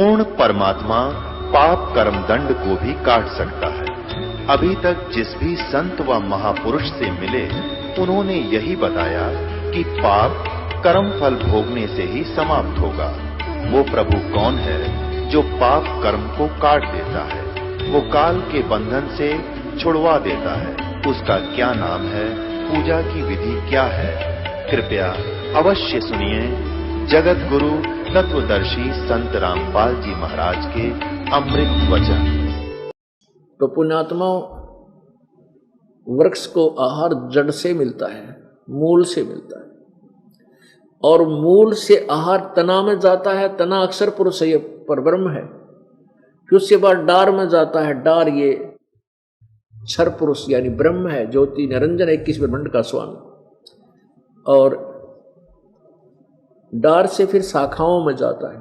पूर्ण परमात्मा पाप कर्म दंड को भी काट सकता है। अभी तक जिस भी संत व महापुरुष से मिले उन्होंने यही बताया कि पाप कर्म फल भोगने से ही समाप्त होगा। वो प्रभु कौन है जो पाप कर्म को काट देता है, वो काल के बंधन से छुड़वा देता है। उसका क्या नाम है, पूजा की विधि क्या है? कृपया अवश्य सुनिए जगत गुरु तत्वदर्शी संत रामपाल जी महाराज के अमृत वचन। तो पुण्यात्माओं, वृक्ष को आहार जड़ से मिलता है, मूल से मिलता है, और मूल से आहार तना में जाता है। तना अक्षर पुरुष ये परब्रह्म है। फिर उसके बाद डार में जाता है। डार ये क्षर पुरुष यानी ब्रह्म है, ज्योति निरंजन 21 ब्रह्मांड का स्वामी। और डार से फिर शाखाओं में जाता है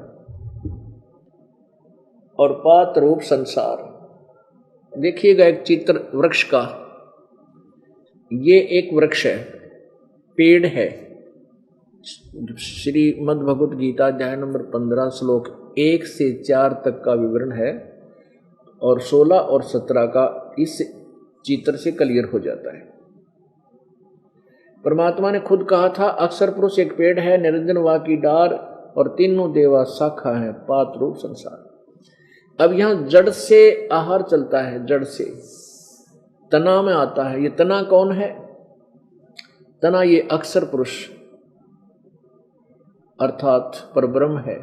और पात रूप संसार। देखिएगा एक चित्र वृक्ष का। ये एक वृक्ष है, पेड़ है। श्रीमद् भगवत गीता अध्याय नंबर 15 श्लोक 1 से 4 तक का विवरण है और 16 और 17 का इस चित्र से क्लियर हो जाता है। परमात्मा ने खुद कहा था, अक्षर पुरुष एक पेड़ है, निरंजन वा की डार और तीनों देवा शाखा है, पात रूप संसार। अब यहां जड़ से आहार चलता है, जड़ से तना में आता है। ये तना कौन है? तना ये अक्षर पुरुष अर्थात परब्रह्म है।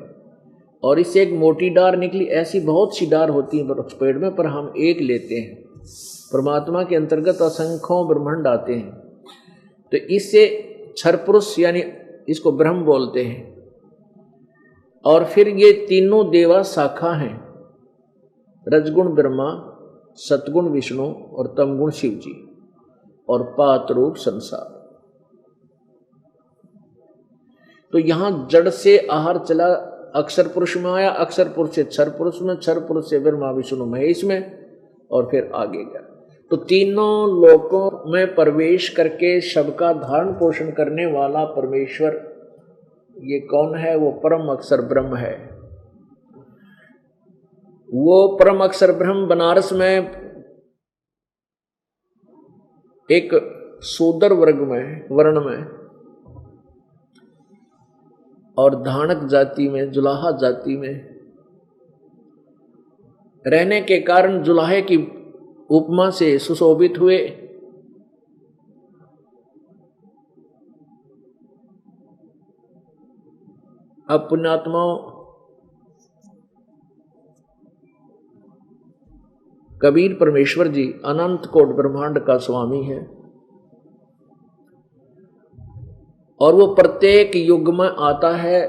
और इससे एक मोटी डार निकली। ऐसी बहुत सी डार होती है वृक्ष पेड़ में, पर हम एक लेते हैं। परमात्मा के अंतर्गत असंख्यों ब्रह्मांड आते हैं। तो इससे क्षर पुरुष यानी इसको ब्रह्म बोलते हैं। और फिर ये तीनों देवा शाखा हैं, रजगुण ब्रह्मा, सतगुण विष्णु और तमगुण शिव जी, और पात रूप संसार। तो यहां जड़ से आहार चला, अक्षर पुरुष में आया, अक्षर पुरुष से क्षर पुरुष में, क्षर पुरुष से ब्रह्मा विष्णु महेश में, और फिर आगे गया। तो तीनों लोकों में प्रवेश करके सबका धारण पोषण करने वाला परमेश्वर ये कौन है? वो परम अक्षर ब्रह्म है। वो परम अक्षर ब्रह्म बनारस में एक शूद्र वर्ग में, वर्ण में और धानक जाति में, जुलाहा जाति में रहने के कारण जुलाहे की उपमा से सुशोभित हुए। अब पुण्यात्माओं, कबीर परमेश्वर जी अनंत कोट ब्रह्मांड का स्वामी है और वो प्रत्येक युग में आता है।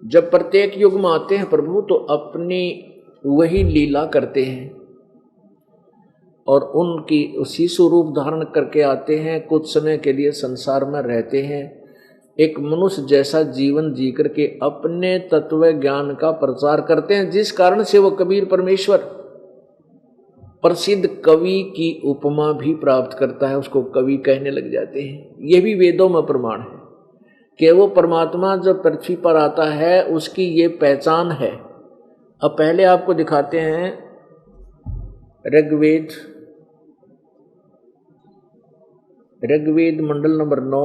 जब प्रत्येक युग में आते हैं प्रभु तो अपनी वही लीला करते हैं और उनकी उसी स्वरूप धारण करके आते हैं। कुछ समय के लिए संसार में रहते हैं, एक मनुष्य जैसा जीवन जी करके अपने तत्व ज्ञान का प्रचार करते हैं, जिस कारण से वो कबीर परमेश्वर प्रसिद्ध कवि की उपमा भी प्राप्त करता है, उसको कवि कहने लग जाते हैं। ये भी वेदों में प्रमाण है कि वो परमात्मा जब पृथ्वी पर आता है उसकी ये पहचान है। अब पहले आपको दिखाते हैं ऋग्वेद मंडल नंबर 9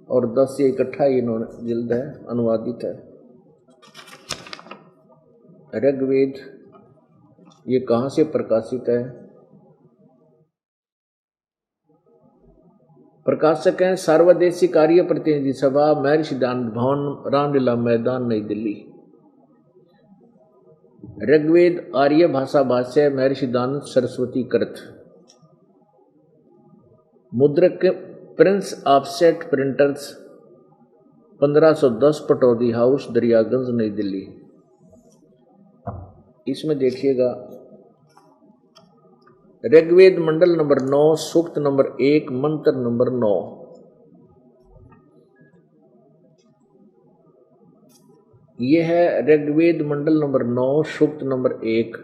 और 10 से इकट्ठा इन्होंने जिल्द है, अनुवादित है। ऋग्वेद ये कहाँ से प्रकाशित है? प्रकाशक हैं सर्वदेशी कार्य प्रतिनिधि सभा, महर्षि सिद्धांत भवन, रामलीला मैदान, नई दिल्ली। ऋग्वेद आर्य भाषा भाष्य, महर्षि सिद्धांत सरस्वती कृत। मुद्रक Prince offset printers 1510 Pataudi house, Daryaganj, नई दिल्ली। इसमें देखिएगा ऋग्वेद मंडल नंबर 9 सूक्त नंबर 1 मंत्र नंबर 9। यह है ऋग्वेद मंडल नंबर 9 सूक्त नंबर 1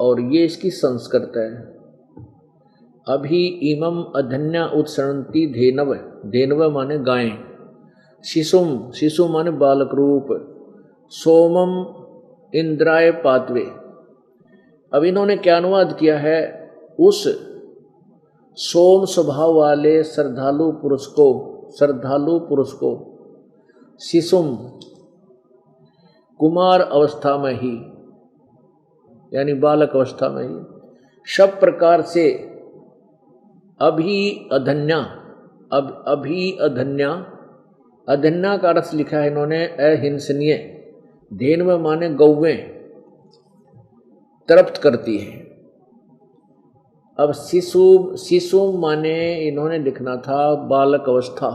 और ये इसकी संस्कृत है। अभी इमम अधन्या उत्सरणती धेनव, धेनव माने गायें, शिशुम, शिशु माने बालक रूप, सोमम इंद्राय पातवे। अब इन्होंने क्या अनुवाद किया है, उस सोम स्वभाव वाले श्रद्धालु पुरुष को शिशुम कुमार अवस्था में ही, यानी बालक अवस्था में ही, सब प्रकार से अधन्या का अर्थ लिखा है इन्होंने अहिंसनीय, धेन में माने गौवें तृप्त करती है। अब शिशु माने इन्होंने लिखना था बालक अवस्था,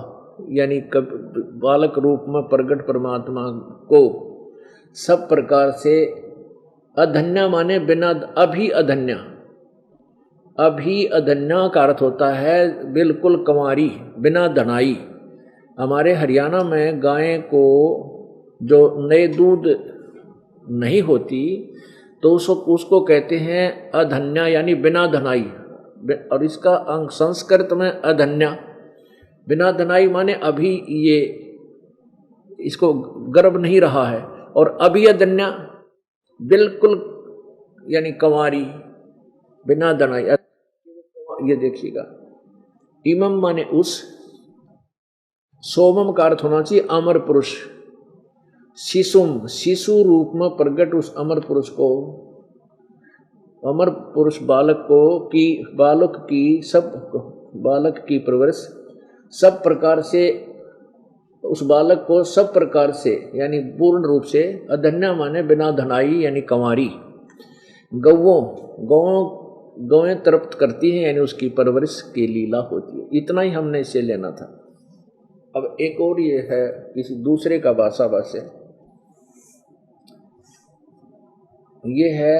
यानी बालक रूप में प्रकट परमात्मा को सब प्रकार से, अधन्या माने बिना, अभी अधन्या का अर्थ होता है बिल्कुल कुंवारी, बिना धनाई। हमारे हरियाणा में गायें को जो नए दूध नहीं होती तो उसको कहते हैं अधन्या, यानी बिना धनाई, और इसका अंग संस्कृत में अधन्या, बिना धनाई माने अभी ये इसको गर्भ नहीं रहा है, और अभी अधन्या बिल्कुल यानी कंवारी बिना धनाई। ये देखिएगा, इमम माने उस, सोमम का अर्थ होना चाहिए अमर पुरुष, शिशुम शिशु रूप में प्रकट उस अमर पुरुष को, अमर पुरुष बालक की परवरिश सब प्रकार से, उस बालक को सब प्रकार से यानी पूर्ण रूप से, अधन्या माने बिना धनाई यानी कंवारी, गौएं तृप्त करती हैं, यानी उसकी परवरिश की लीला होती है। इतना ही हमने इसे लेना था। अब एक और ये है किसी दूसरे का भाषा भाष्य, ये है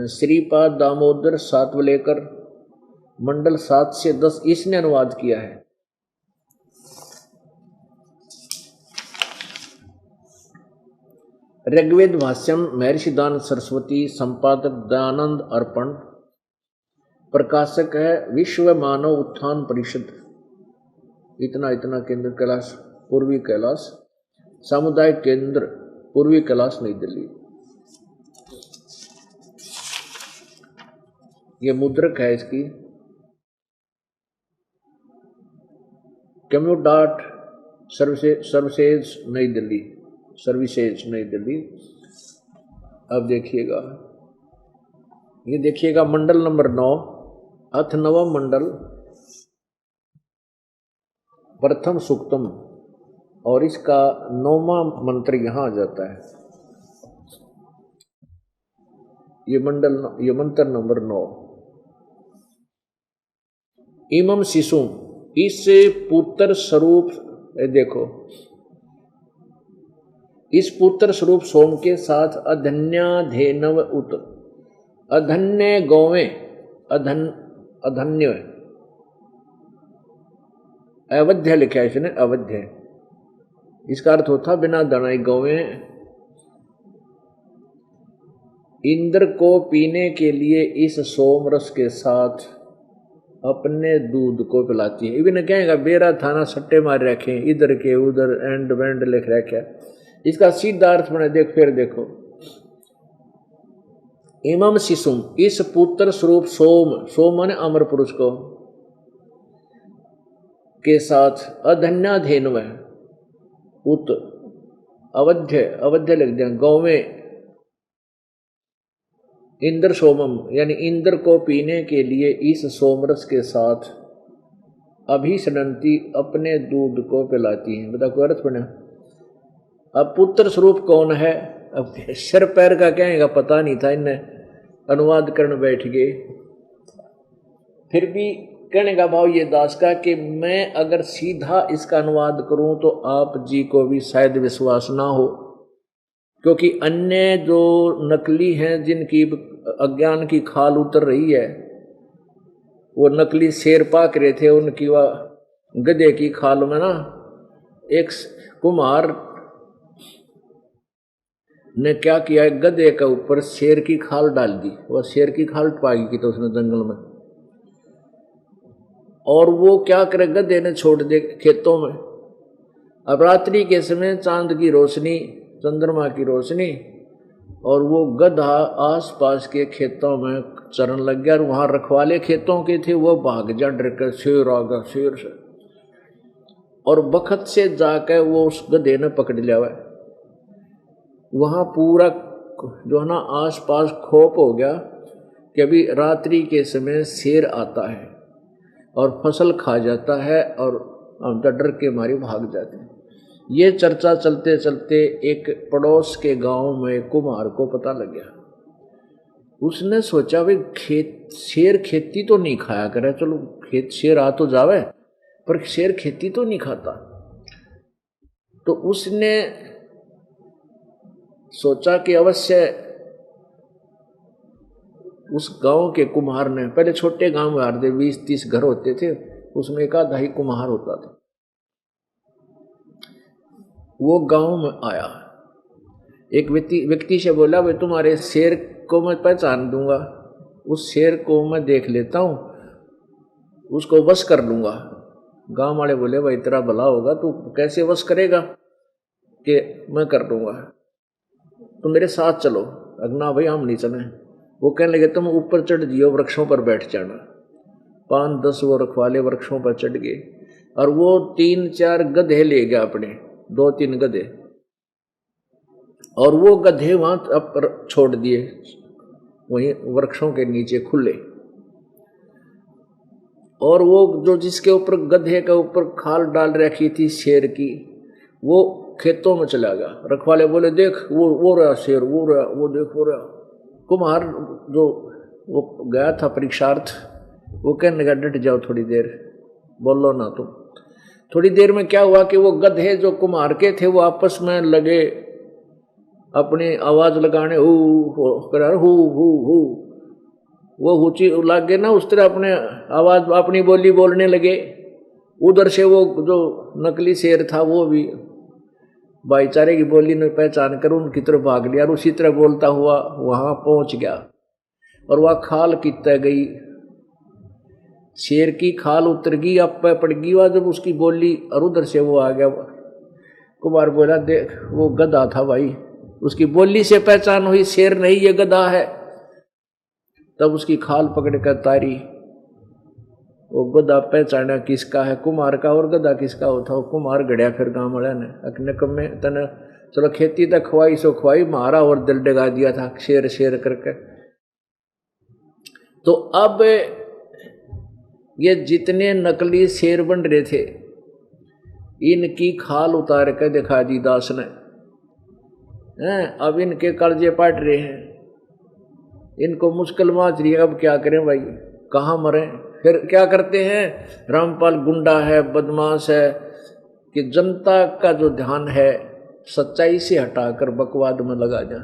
श्रीपाद दामोदर सातवलेकर, मंडल 7 से 10, इसने अनुवाद किया है। ऋग्वेद भाष्यम महर्षि दान सरस्वती, संपादक दयानंद अर्पण, प्रकाशक है विश्व मानव उत्थान परिषद, इतना केंद्र कैलाश, पूर्वी कैलाश, सामुदायिक केंद्र पूर्वी कैलाश, नई दिल्ली। ये मुद्रक है इसकी, कम्यूट सर्विसेज नई दिल्ली, अब देखिएगा, ये देखिएगा मंडल नंबर 9, अथ नवम मंडल, प्रथम सूक्तम, और इसका 9वां मंत्र यहां आ जाता है। ये मंत्र नंबर 9, इमम शिशुम, इस पुत्र स्वरूप, देखो इस पुत्र स्वरूप सोम के साथ अधन्या धेनव उत, अधन्य गौवें, अधन्य अवध्य लिखा है इसने, अवध्य, इसका अर्थ होता बिना धनाई गौवें इंद्र को पीने के लिए इस सोम रस के साथ अपने दूध को पिलाती है। इवन कहेगा बेरा थाना सट्टे मार रखे, इधर के उधर एंड वेंड लिख रखे, इसका सीधा अर्थ बना फिर देखो, इमम शिशुम, इस पुत्र स्वरूप सोम माने अमर पुरुष को के साथ, अधन्या धेनु है उत, अवध्य लिख दिया, गौवें इंद्र सोमम, यानी इंद्र को पीने के लिए इस सोमरस के साथ अभिसनंती अपने दूध को पिलाती हैं। बता कोई अर्थ बना। अब पुत्र स्वरूप कौन है, अब सिर पैर का कहेगा पता नहीं था, इन्हें अनुवाद करने बैठ गए। फिर भी कहने का भाव ये दास का कि मैं अगर सीधा इसका अनुवाद करूं तो आप जी को भी शायद विश्वास ना हो, क्योंकि अन्य जो नकली हैं जिनकी अज्ञान की खाल उतर रही है, वो नकली शेर पाक रहे थे, उनकी वह गधे की खाल में ना एक कुम्हार ने क्या किया, गधे के ऊपर शेर की खाल डाल दी, वह शेर की खाल पाई की तो उसने जंगल में, और वो क्या करे, गधे ने छोड़ दे खेतों में। अब रात्रि के समय चांद की रोशनी, चंद्रमा की रोशनी, और वो गधा आसपास के खेतों में चरण लग गया। और वहां रखवाले खेतों के थे, वो भाग जा डर कर, शेर आ गया शेर से, और बखत से जाकर वो उस गधे ने पकड़ लिया हुआ। वहां पूरा जो है ना आसपास खोप हो गया कि अभी रात्रि के समय शेर आता है और फसल खा जाता है, और हम तो डर के मारे भाग जाते हैं। ये चर्चा चलते चलते एक पड़ोस के गांव में कुम्हार को पता लग गया। उसने सोचा भाई शेर खेती तो नहीं खाया करे, चलो खेत शेर आ तो जावे, पर शेर खेती तो नहीं खाता। तो उसने सोचा कि अवश्य उस गांव के कुम्हार ने, पहले छोटे गांव में आते 20-30 घर होते थे, उसमें एक आधा ही कुम्हार होता था। वो गांव में आया, एक व्यक्ति से बोला, भाई तुम्हारे शेर को मैं पहचान दूंगा, उस शेर को मैं देख लेता हूं, उसको वश कर लूंगा। गांव वाले बोले, भाई तेरा भला होगा, तू कैसे वश करेगा? कि मैं कर लूंगा, तो मेरे साथ चलो। अगना भाई हम नहीं चले। वो कहने लगे, तुम ऊपर चढ़ जियो, वृक्षों पर बैठ जाना। 5-10 वो रखवाले वृक्षों पर चढ़ गए, और वो 3-4 गधे ले गया अपने, 2-3 गधे, और वो गधे वहां पर छोड़ दिए, वहीं वृक्षों के नीचे खुले। और वो जो जिसके ऊपर गधे के ऊपर खाल डाल रखी थी शेर की, वो खेतों में चला गया। रखवाले बोले, देख वो रहा शेर, वो रहा, वो देख वो रहा। कुम्हार जो वो गया था परीक्षार्थ, वो कहने लगा, डट जाओ थोड़ी देर, बोलो ना तुम। थोड़ी देर में क्या हुआ कि वो गधे जो कुम्हार के थे वो आपस में लगे अपनी आवाज लगाने, हु। वो हुची लागे ना, उस तरह अपने आवाज अपनी बोली बोलने लगे। उधर से वो जो नकली शेर था वो भी भाईचारे की बोली ने पहचान कर उनकी तरफ भाग लिया, और उसी तरह बोलता हुआ वहां पहुंच गया। और वह खाल कितना गई, शेर की खाल उतर गई, अब पे पड़ गई वह जब उसकी बोली, और उधर से वो आ गया। कुमार बोला, देख वो गधा था भाई, उसकी बोली से पहचान हुई, शेर नहीं ये गधा है। तब उसकी खाल पकड़ कर तारी, वो गधा पहचाना किसका है, कुमार का, और गधा किसका होता। वो कुमार गड़िया फिर गाँव वाला ने अकने कम में तने चलो खेती तक खुआई सो खुआई, मारा और दिल डगा दिया था शेर शेर करके। तो अब ये जितने नकली शेर बन रहे थे, इनकी खाल उतार कर दिखा दी दास ने। अब इनके कलजे पाट रहे हैं, इनको मुश्किल माच रही है, अब क्या करें भाई, कहाँ मरें। फिर क्या करते हैं, रामपाल गुंडा है, बदमाश है, कि जनता का जो ध्यान है सच्चाई से हटाकर बकवाद में लगा जा।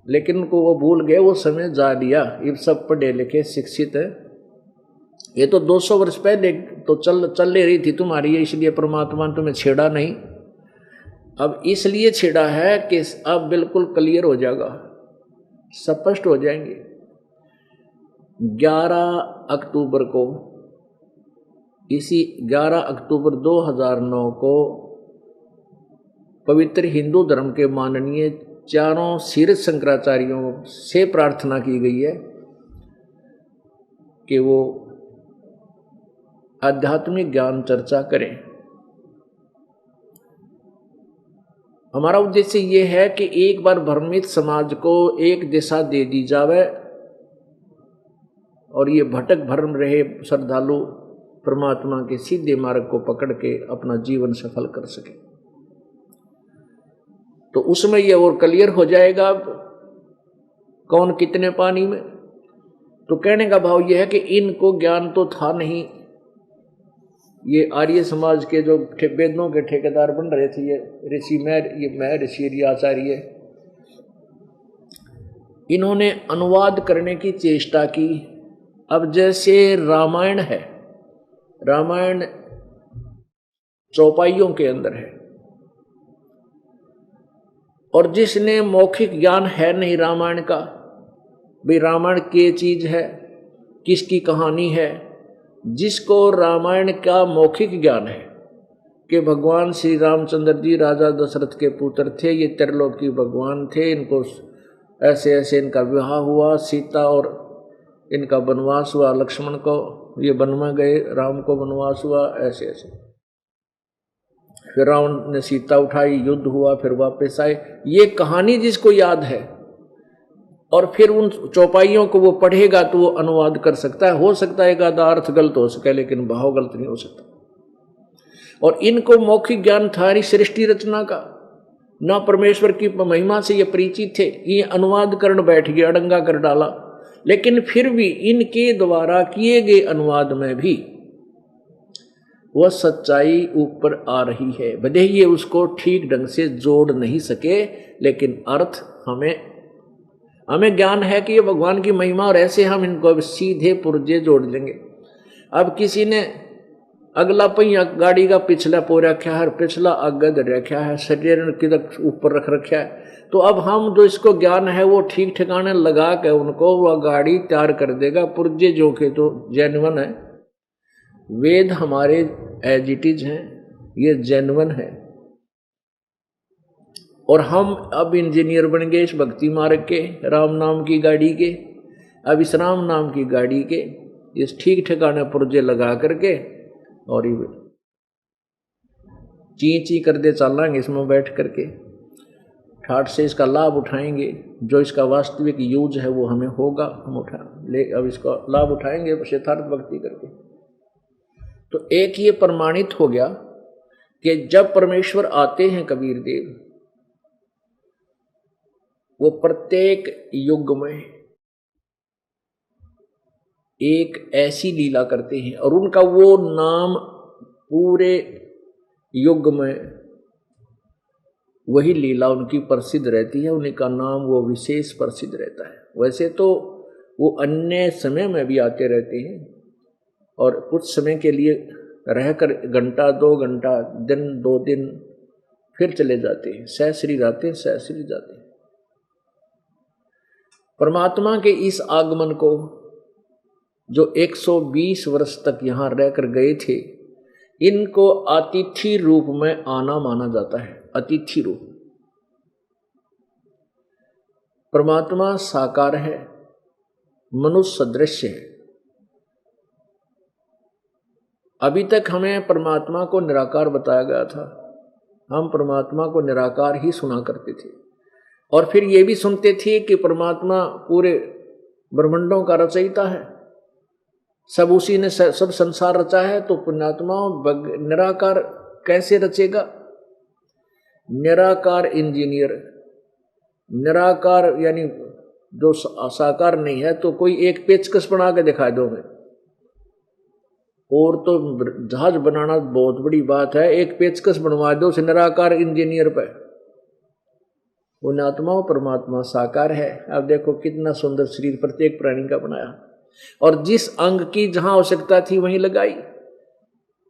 लेकिन उनको वो भूल गए, वो समय जा लिया। ये सब पढ़े लिखे शिक्षित है। ये तो 200 वर्ष पहले तो चल रही थी तुम्हारी, इसलिए परमात्मा ने तुम्हें छेड़ा नहीं। अब इसलिए छेड़ा है कि अब बिल्कुल क्लियर हो जाएगा, स्पष्ट हो जाएंगे। 11 अक्टूबर को, इसी 11 अक्टूबर 2009 को पवित्र हिंदू धर्म के माननीय चारों शीर्ष शंकराचार्यों से प्रार्थना की गई है कि वो आध्यात्मिक ज्ञान चर्चा करें। हमारा उद्देश्य ये है कि एक बार भ्रमित समाज को एक दिशा दे दी जावे, और ये भटक भरम रहे श्रद्धालु परमात्मा के सीधे मार्ग को पकड़ के अपना जीवन सफल कर सके। तो उसमें ये और क्लियर हो जाएगा अब कौन कितने पानी में। तो कहने का भाव ये है कि इनको ज्ञान तो था नहीं। ये आर्य समाज के जो वेदों के ठेकेदार बन रहे थे, ये ऋषि मैं ऋषि आचार्य, इन्होंने अनुवाद करने की चेष्टा की। अब जैसे रामायण है, रामायण चौपाइयों के अंदर है, और जिसने मौखिक ज्ञान है नहीं रामायण का, भाई रामायण क्या चीज है, किसकी कहानी है, जिसको रामायण का मौखिक ज्ञान है कि भगवान श्री रामचंद्र जी राजा दशरथ के पुत्र थे, ये त्रिलोकी भगवान थे, इनको ऐसे ऐसे इनका विवाह हुआ, सीता और इनका वनवास हुआ, लक्ष्मण को ये वन में गए, राम को वनवास हुआ, ऐसे ऐसे। फिर रावण ने सीता उठाई, युद्ध हुआ, फिर वापस आए। ये कहानी जिसको याद है और फिर उन चौपाइयों को वो पढ़ेगा तो वो अनुवाद कर सकता है। हो सकता है एक आधा अर्थ गलत हो सके, लेकिन भाव गलत नहीं हो सकता। और इनको मौखिक ज्ञान था ही सृष्टि रचना का, ना परमेश्वर की महिमा से ये परिचित थे। ये अनुवाद करने बैठ गए, अड़ंगा कर डाला। लेकिन फिर भी इनके द्वारा किए गए अनुवाद में भी वह सच्चाई ऊपर आ रही है। भले ही ये उसको ठीक ढंग से जोड़ नहीं सके, लेकिन अर्थ हमें ज्ञान है कि ये भगवान की महिमा, और ऐसे हम इनको सीधे पुर्जे जोड़ लेंगे। अब किसी ने अगला पहिया गाड़ी का पिछला पो रखा है, पिछला आगे धर रखा है, शरीर किधर ऊपर रख रखा है, तो अब हम जो इसको ज्ञान है वो ठीक ठिकाने लगा के उनको वह गाड़ी तैयार कर देगा। पुर्जे जो के तो जेन्युइन है, वेद हमारे एज इट इज हैं, ये जेन्युइन है। और हम अब इंजीनियर बन गए इस भक्ति मार्ग के, राम नाम की गाड़ी के। अब इस राम नाम की गाड़ी के इस ठीक ठिकाने पुर्जे लगा करके और ये ची कर दे चलेंगे, इसमें बैठ करके ठाठ से इसका लाभ उठाएंगे। जो इसका वास्तविक यूज है वो हमें होगा, हम अब इसका लाभ उठाएंगे यथार्थ भक्ति करके। तो एक ये प्रमाणित हो गया कि जब परमेश्वर आते हैं कबीर देव, वो प्रत्येक युग में एक ऐसी लीला करते हैं और उनका वो नाम पूरे युग में वही लीला उनकी प्रसिद्ध रहती है, उनका नाम वो विशेष प्रसिद्ध रहता है। वैसे तो वो अन्य समय में भी आते रहते हैं और कुछ समय के लिए रहकर घंटा 2 घंटा, दिन 2 दिन, फिर चले जाते हैं, सहस्री जाते हैं, सहस्री जाते हैं। परमात्मा के इस आगमन को जो 120 वर्ष तक यहाँ रहकर गए थे, इनको अतिथि रूप में आना माना जाता है। अतिथि रूप परमात्मा साकार है, मनुष्य सदृश है। अभी तक हमें परमात्मा को निराकार बताया गया था, हम परमात्मा को निराकार ही सुना करते थे और फिर ये भी सुनते थे कि परमात्मा पूरे ब्रह्मांडों का रचयिता है, सब उसी ने सब संसार रचा है। तो पुण्यात्मा निराकार कैसे रचेगा? निराकार इंजीनियर, निराकार यानी जो साकार नहीं है, तो कोई एक पेचकस बना के दिखा दो हमें। और तो जहाज बनाना बहुत बड़ी बात है, एक पेचकस बनवा दो उस निराकार इंजीनियर पे। पुण्यात्मा परमात्मा साकार है। अब देखो कितना सुंदर शरीर प्रत्येक प्राणी का बनाया, और जिस अंग की जहां आवश्यकता थी वहीं लगाई,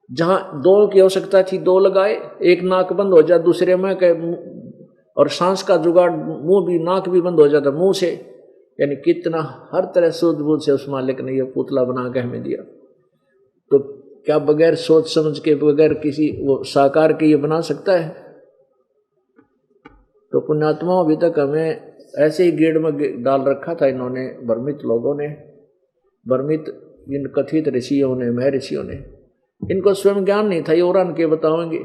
जहां 2 की आवश्यकता थी 2 लगाए, एक नाक बंद हो जाए दूसरे में, और सांस का जुगाड़ मुंह भी, नाक भी बंद हो जाता मुंह से। यानी कितना हर तरह सूझबूझ से उस मालिक ने यह पुतला बना के हमें दिया। तो क्या बगैर सोच समझ के, बगैर किसी वो साकार के ये बना सकता है? तो पुण्यात्मा अभी तक हमें ऐसे ही गेड़ में डाल रखा था इन्होंने, भ्रमित लोगों ने, भ्रमित इन कथित ऋषियों ने, महर्षियों ने। इनको स्वयं ज्ञान नहीं था, ये और के बताएंगे।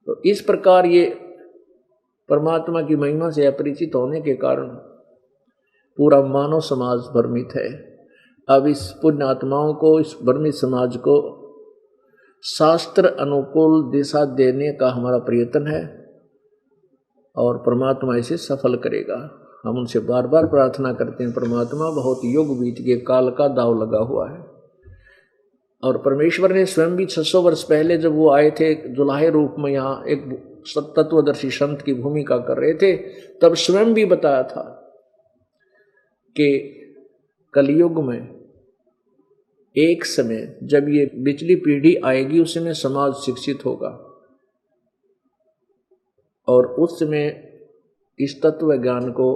तो इस प्रकार ये परमात्मा की महिमा से अपरिचित होने के कारण पूरा मानव समाज भ्रमित है। अब इस पुण्यात्माओं को, इस भ्रमित समाज को शास्त्र अनुकूल दिशा देने का हमारा प्रयत्न है और परमात्मा इसे सफल करेगा। हम उनसे बार बार प्रार्थना करते हैं। परमात्मा बहुत युग बीत गए, काल का दाव लगा हुआ है, और परमेश्वर ने स्वयं भी 600 वर्ष पहले जब वो आए थे जुलाहे रूप में, यहाँ एक तत्वदर्शी संत की भूमिका कर रहे थे, तब स्वयं भी बताया था कि कलयुग में एक समय जब ये पिछली पीढ़ी आएगी, उस समय समाज शिक्षित होगा और उस समय इस तत्व ज्ञान को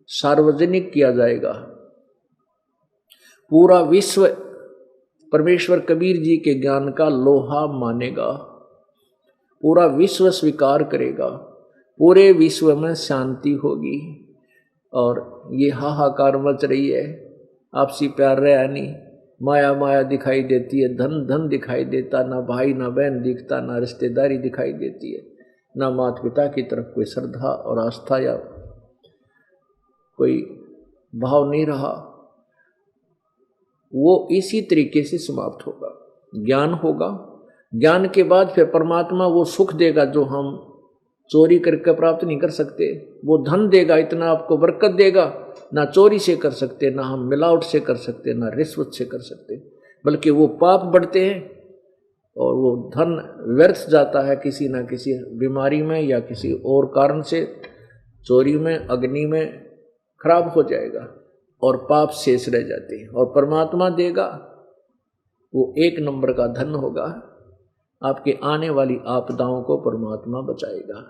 सार्वजनिक किया जाएगा पूरा विश्व परमेश्वर कबीर जी के ज्ञान का लोहा मानेगा, पूरा विश्व स्वीकार करेगा, पूरे विश्व में शांति होगी। और ये हाहाकार मच रही है, आपसी प्यार रहा नहीं, माया माया दिखाई देती है, धन धन दिखाई देता, ना भाई ना बहन दिखता, ना रिश्तेदारी दिखाई देती है, ना माता पिता की तरफ कोई श्रद्धा और आस्था या कोई भाव नहीं रहा। वो इसी तरीके से समाप्त होगा। ज्ञान होगा, ज्ञान के बाद फिर परमात्मा वो सुख देगा जो हम चोरी करके प्राप्त नहीं कर सकते। वो धन देगा, इतना आपको बरकत देगा, ना चोरी से कर सकते, ना हम मिलावट से कर सकते, ना रिश्वत से कर सकते, बल्कि वो पाप बढ़ते हैं और वो धन व्यर्थ जाता है किसी ना किसी बीमारी में या किसी और कारण से, चोरी में, अग्नि में खराब हो जाएगा और पाप शेष रह जाते हैं। और परमात्मा देगा वो एक नंबर का धन होगा, आपके आने वाली आपदाओं को परमात्मा बचाएगा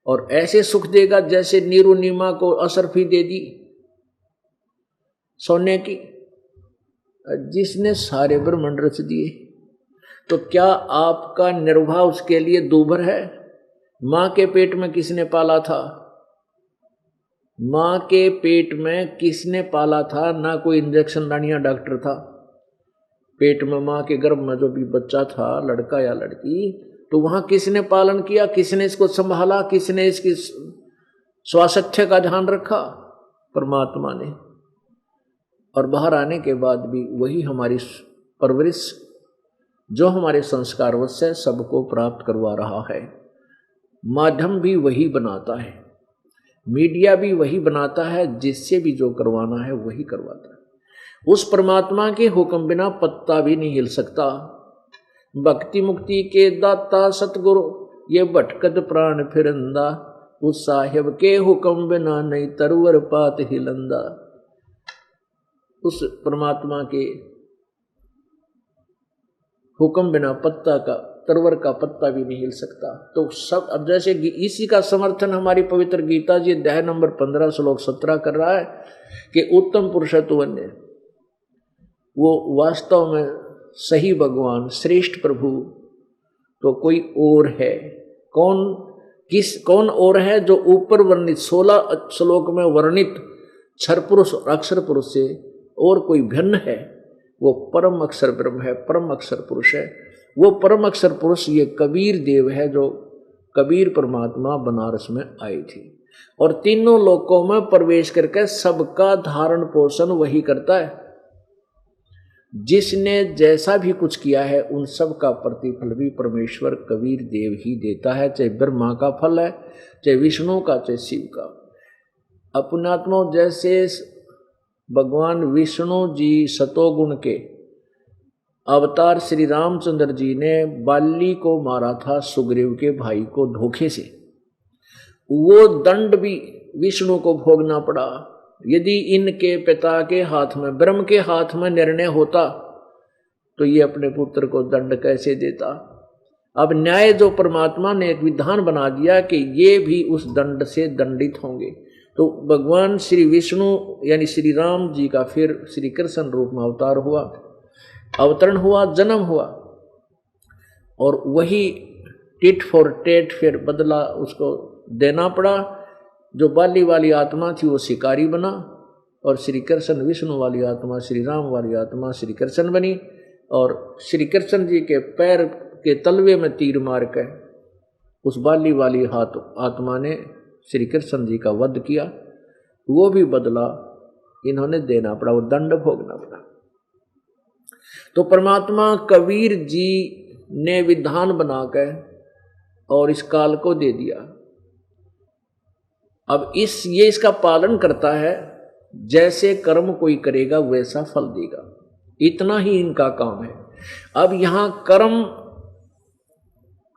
और ऐसे सुख देगा जैसे नीरू नीमा को असरफी दे दी सोने की, जिसने सारे ब्रह्मांड रच दिए। तो क्या आपका निर्वाह उसके लिए दूभर है? मां के पेट में किसने पाला था? मां के पेट में किसने पाला था? ना कोई इंजेक्शन लानिया डॉक्टर था। पेट में मां के गर्भ में जो भी बच्चा था, लड़का या लड़की, तो वहां किसने पालन किया? किसने इसको संभाला? किसने इसकी स्वास्थ्य का ध्यान रखा? परमात्मा ने। और बाहर आने के बाद भी वही हमारी परवरिश, जो हमारे संस्कारवश है, सबको प्राप्त करवा रहा है। माध्यम भी वही बनाता है, मीडिया भी वही बनाता है, जिससे भी जो करवाना है वही करवाता है। उस परमात्मा के हुक्म बिना पत्ता भी नहीं हिल सकता। भक्ति मुक्ति के दाता सतगुरु, ये भटकत प्राण फिरंदा, उस साहिब के हुक्म बिना नहीं तरवर पात हिलंदा। उस परमात्मा के हुक्म बिना पत्ता का, तरवर का पत्ता भी नहीं हिल सकता। तो सब, अब जैसे इसी का समर्थन हमारी पवित्र गीता जी अध्याय नंबर 15 श्लोक 17 कर रहा है कि उत्तम पुरुषत्व ने, वो वास्तव में सही भगवान, श्रेष्ठ प्रभु तो कोई और है। कौन और है? जो ऊपर वर्णित 16 श्लोक में वर्णित क्षर पुरुष और अक्षर पुरुष से और कोई भिन्न है, वो परम अक्षर ब्रह्म है, परम अक्षर पुरुष है। वो परम अक्षर पुरुष ये कबीर देव है, जो कबीर परमात्मा बनारस में आई थी और तीनों लोकों में प्रवेश करके सबका धारण पोषण वही करता है। जिसने जैसा भी कुछ किया है उन सब का प्रतिफल भी परमेश्वर कबीर देव ही देता है, चाहे ब्रह्मा का फल है, चाहे विष्णु का, चाहे शिव का। अपनात्मा जैसे भगवान विष्णु जी सतोगुण के अवतार श्री रामचंद्र जी ने बाली को मारा था, सुग्रीव के भाई को धोखे से, वो दंड भी विष्णु को भोगना पड़ा। यदि इनके पिता के हाथ में, ब्रह्म के हाथ में निर्णय होता तो ये अपने पुत्र को दंड कैसे देता। अब न्याय जो परमात्मा ने एक विधान बना दिया कि ये भी उस दंड से दंडित होंगे। तो भगवान श्री विष्णु यानी श्री राम जी का फिर श्री कृष्ण रूप में अवतार हुआ, अवतरण हुआ, जन्म हुआ और वही टिट फॉर टेट फिर बदला उसको देना पड़ा। जो बाली वाली आत्मा थी वो शिकारी बना और श्री कृष्ण विष्णु वाली आत्मा, श्री राम वाली आत्मा श्री कृष्ण बनी और श्री कृष्ण जी के पैर के तलवे में तीर मार के उस बाली वाली आत्मा ने श्री कृष्ण जी का वध किया। वो भी बदला इन्होंने देना पड़ा, वो दंड भोगना पड़ा। तो परमात्मा कबीर जी ने विधान बनाकर और इस काल को दे दिया। अब ये इसका पालन करता है, जैसे कर्म कोई करेगा वैसा फल देगा, इतना ही इनका काम है। अब यहां कर्म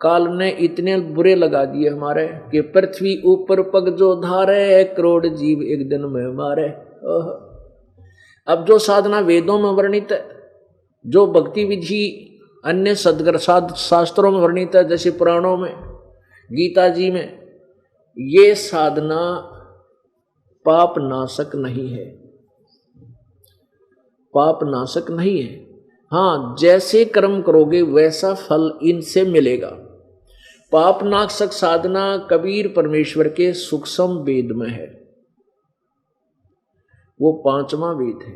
काल ने इतने बुरे लगा दिए हमारे कि पृथ्वी ऊपर पग जो धारे, करोड़ जीव एक दिन में मारे। अब जो साधना वेदों में वर्णित है, जो भक्ति विधि अन्य सदगर शास्त्रों में वर्णित है, जैसे पुराणों में, गीता जी में, ये साधना पाप नाशक नहीं है। पाप नाशक नहीं है। हाँ, जैसे कर्म करोगे वैसा फल इनसे मिलेगा। पाप नाशक साधना कबीर परमेश्वर के सूक्ष्म वेद में है, वो 5वां वेद है।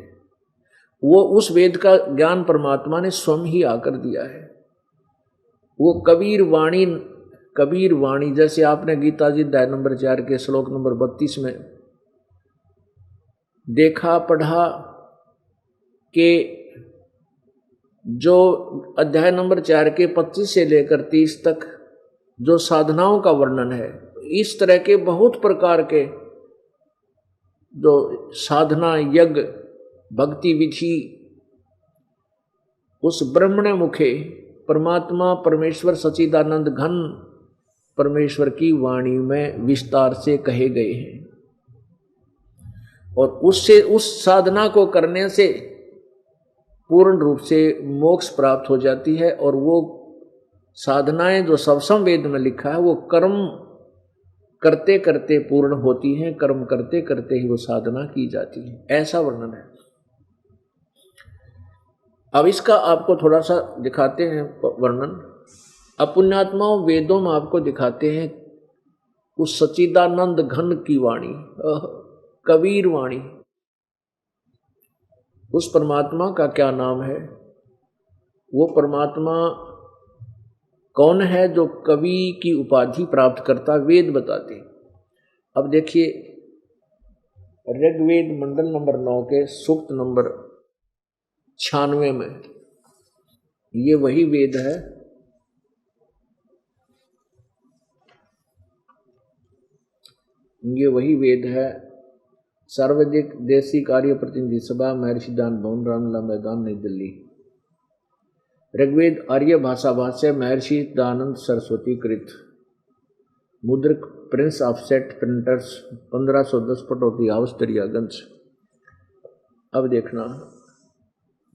वो उस वेद का ज्ञान परमात्मा ने स्वयं ही आकर दिया है। वो कबीर वाणी जैसे आपने गीता जी अध्याय नंबर 4 के श्लोक नंबर 32 में देखा पढ़ा कि जो अध्याय नंबर 4 के 25 से लेकर 30 तक जो साधनाओं का वर्णन है, इस तरह के बहुत प्रकार के जो साधना यज्ञ भक्ति विधि उस ब्रह्मण मुखे परमात्मा परमेश्वर सच्चिदानंद घन परमेश्वर की वाणी में विस्तार से कहे गए हैं। और उससे उस साधना को करने से पूर्ण रूप से मोक्ष प्राप्त हो जाती है। और वो साधनाएं जो सवसम वेद में लिखा है वो कर्म करते करते पूर्ण होती हैं, कर्म करते करते ही वो साधना की जाती है, ऐसा वर्णन है। अब इसका आपको थोड़ा सा दिखाते हैं वर्णन। अपुण्यात्माओं वेदों में आपको दिखाते हैं उस सच्चिदानंद घन की वाणी, कबीर वाणी। उस परमात्मा का क्या नाम है? वो परमात्मा कौन है जो कवि की उपाधि प्राप्त करता? वेद बताते। अब देखिए ऋग्वेद मंडल नंबर 9 के सूक्त नंबर 96 में ये वही वेद है सार्वजनिक देशी कार्य प्रतिनिधि सभा महर्षि दान भवन रामलला मैदान नई दिल्ली। ऋग्वेद आर्य भाषा भाष्य महर्षि दयानंद सरस्वती कृत, मुद्रक Prince offset printers 1510 Pataudi house Daryaganj. अब देखना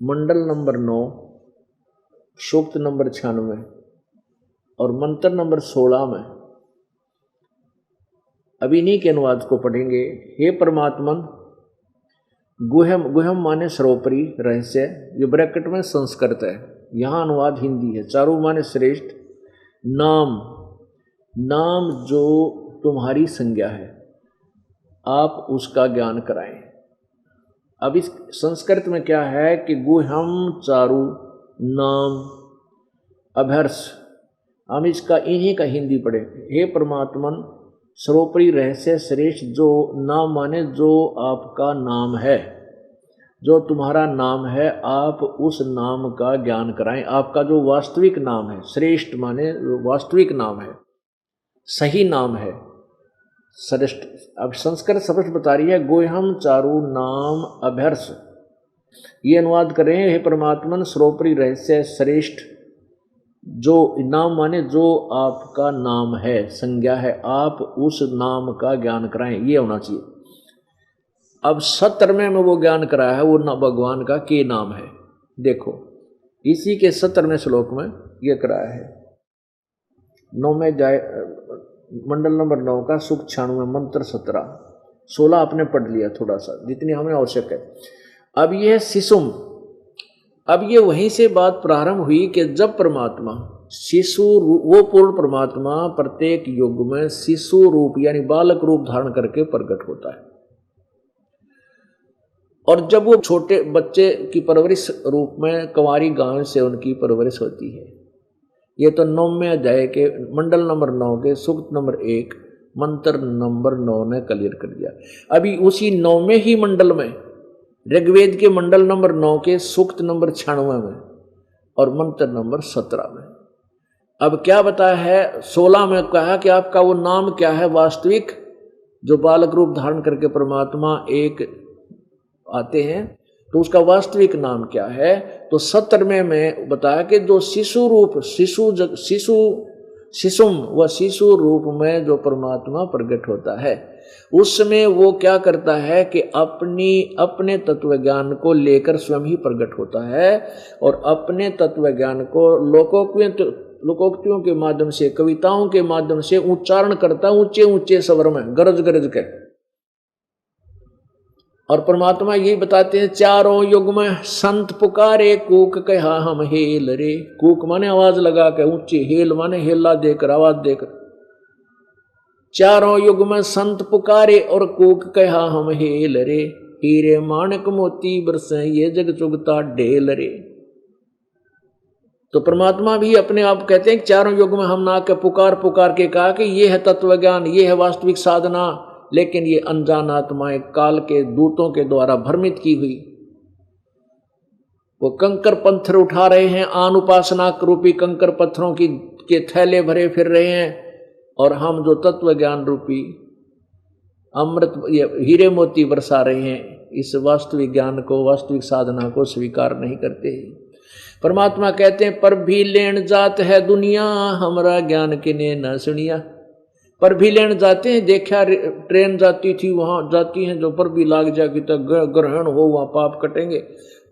मंडल नंबर 9 सूक्त नंबर 96 और मंत्र नंबर 16 में अब इन्हीं के अनुवाद को पढ़ेंगे। हे परमात्मन, गुह्यम माने सर्वोपरि रहस्य, ये ब्रैकेट में संस्कृत है, यहाँ अनुवाद हिंदी है। चारू माने श्रेष्ठ, नाम जो तुम्हारी संज्ञा है आप उसका ज्ञान कराएं। अब इस संस्कृत में क्या है कि गुह्यम चारू नाम अभर्ष, हम इसका इन्हीं का हिंदी पढ़े। हे परमात्मन सर्वोपरि रहस्य श्रेष्ठ, जो नाम माने जो आपका नाम है, जो तुम्हारा नाम है आप उस नाम का ज्ञान कराएं। आपका जो वास्तविक नाम है, श्रेष्ठ माने वास्तविक नाम है, सही नाम है, श्रेष्ठ। अब संस्कृत स्पष्ट बता रही है गुह्यम चारु नाम अभ्यर्ष, ये अनुवाद कर रहे हैं। हे परमात्मन सर्वोपरि रहस्य श्रेष्ठ, जो नाम माने जो आपका नाम है, संज्ञा है, आप उस नाम का ज्ञान कराएं, ये होना चाहिए। अब 17वें में वो ज्ञान कराया है, वो भगवान का के नाम है। देखो इसी के 17वें श्लोक में ये कराया है। 9वें मंडल नंबर 9 का सुख 96 मंत्र 17, 16 आपने पढ़ लिया थोड़ा सा, जितनी हमें आवश्यक है। अब ये शिशुम, अब ये वहीं से बात प्रारंभ हुई कि जब परमात्मा शिशु, वो पूर्ण परमात्मा प्रत्येक युग में शिशु रूप यानी बालक रूप धारण करके प्रकट होता है। और जब वो छोटे बच्चे की परवरिश रूप में कंवारी गांव से उनकी परवरिश होती है। ये तो 9वें अध्याय के मंडल नंबर 9 के सूक्त नंबर 1 मंत्र नंबर 9 ने क्लियर कर दिया। अभी उसी 9वें ही मंडल में ऋग्वेद के मंडल नंबर 9 के सूक्त नंबर 96 में और मंत्र नंबर 17 में अब क्या बताया है। 16 में कहा कि आपका वो नाम क्या है वास्तविक, जो बालक रूप धारण करके परमात्मा एक आते हैं, तो उसका वास्तविक नाम क्या है। तो 17वें में बताया कि जो शिशु रूप शिशुम व शिशु रूप में जो परमात्मा प्रकट होता है, उसमें वो क्या करता है कि अपने तत्व ज्ञान को लेकर स्वयं ही प्रकट होता है और अपने तत्व ज्ञान को लोकोक्तियों के माध्यम से, कविताओं के माध्यम से उच्चारण करता ऊंचे ऊंचे स्वर में गरज गरज के। और परमात्मा यही बताते हैं, चारों युग में संत पुकारे, कूक कहा हम हेल रे। कूक माने आवाज लगा के ऊंची, हेल माने हेला देकर, आवाज देकर। चारों युग में संत पुकारे और कूक कहा हम हेल रे, हीरे माणक मोती बरसे ये जग चुगता ढेल रे। तो परमात्मा भी अपने आप कहते हैं कि चारों युग में हम ना के पुकार पुकार के कहा कि ये है तत्व ज्ञान, ये है वास्तविक साधना, लेकिन ये अनजान आत्माएं काल के दूतों के द्वारा भ्रमित की हुई, वो कंकर पत्थर उठा रहे हैं, आन उपासना रूपी कंकर पत्थरों की के थैले भरे फिर रहे हैं, और हम जो तत्व ज्ञान रूपी अमृत हीरे मोती बरसा रहे हैं, इस वास्तविक ज्ञान को, वास्तविक साधना को स्वीकार नहीं करते। परमात्मा कहते हैं, पर भी लेन जात है दुनिया, हमारा ज्ञान किने न सुनिया। पर भी लेन जाते हैं, देखा ट्रेन जाती थी, वहां जाती हैं, जो पर भी लाग जाएगी तो ग्रहण हो, वहां पाप कटेंगे।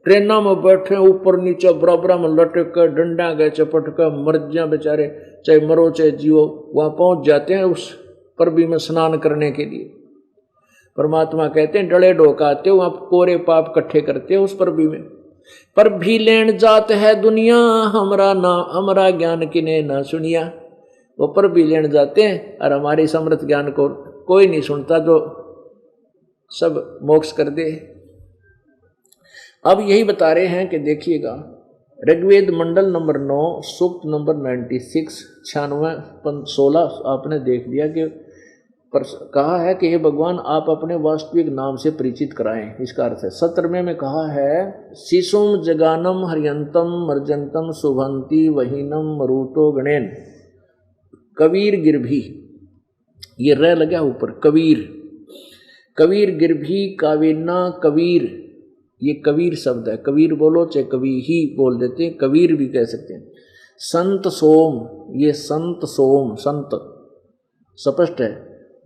ट्रेनों में बैठे ऊपर नीचे बराबर में लटक कर डंडा गए चपट कर मर जा बेचारे, चाहे मरो चाहे जियो, वहां पहुंच जाते हैं उस परबी में स्नान करने के लिए। परमात्मा कहते हैं, डले डोकाते हो, आप कोरे पाप इकट्ठे करते हो उस परबी में। पर भी लेन जात है दुनिया, हमारा ज्ञान किने ना सुनिया। वो पर भी लेन जाते हैं और हमारे समृत ज्ञान को कोई नहीं सुनता, जो सब मोक्ष कर दे। अब यही बता रहे हैं कि देखिएगा, ऋग्वेद मंडल नंबर 9 सूक्त नंबर 96 96-16 आपने देख लिया कि कहा है कि हे भगवान आप अपने वास्तविक नाम से परिचित कराएं। इसका अर्थ है 17वें में कहा है, शिशुम जगानम हरियंतम मर्जंतम शुभंती वहीनम मरुतो गणेन कबीर गिरभी, ये रह लगा ऊपर, कबीर कबीर गिरभी कावेना कबीर, ये कबीर शब्द है। कबीर बोलो चाहे कवि ही बोल देते हैं, कबीर भी कह सकते हैं। संत सोम, ये संत सोम, संत स्पष्ट है,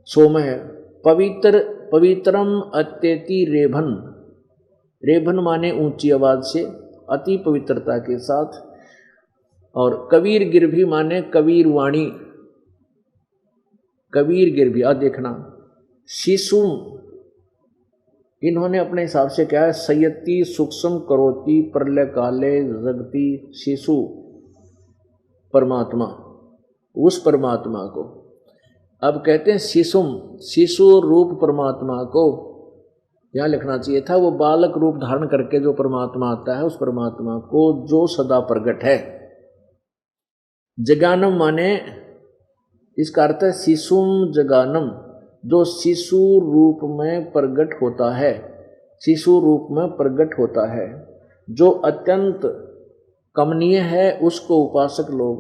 सोम है। पवित्र पवित्रम अत्यति रेभन, रेभन माने ऊंची आवाज से, अति पवित्रता के साथ। और कबीर गिरभी माने कबीर वाणी, कबीर गिरभी। आ देखना, शिशु इन्होंने अपने हिसाब से क्या है, संयति सूक्ष्म करोति प्रलय काले जगती शिशु परमात्मा, उस परमात्मा को अब कहते हैं शिशुम, शिशु रूप परमात्मा को यहाँ लिखना चाहिए था, वो बालक रूप धारण करके जो परमात्मा आता है, उस परमात्मा को जो सदा प्रगट है। जगानम माने, इसका अर्थ है शिशुम जगानम, जो शिशु रूप में प्रगट होता है, शिशु रूप में प्रगट होता है, जो अत्यंत कमनीय है, उसको उपासक लोग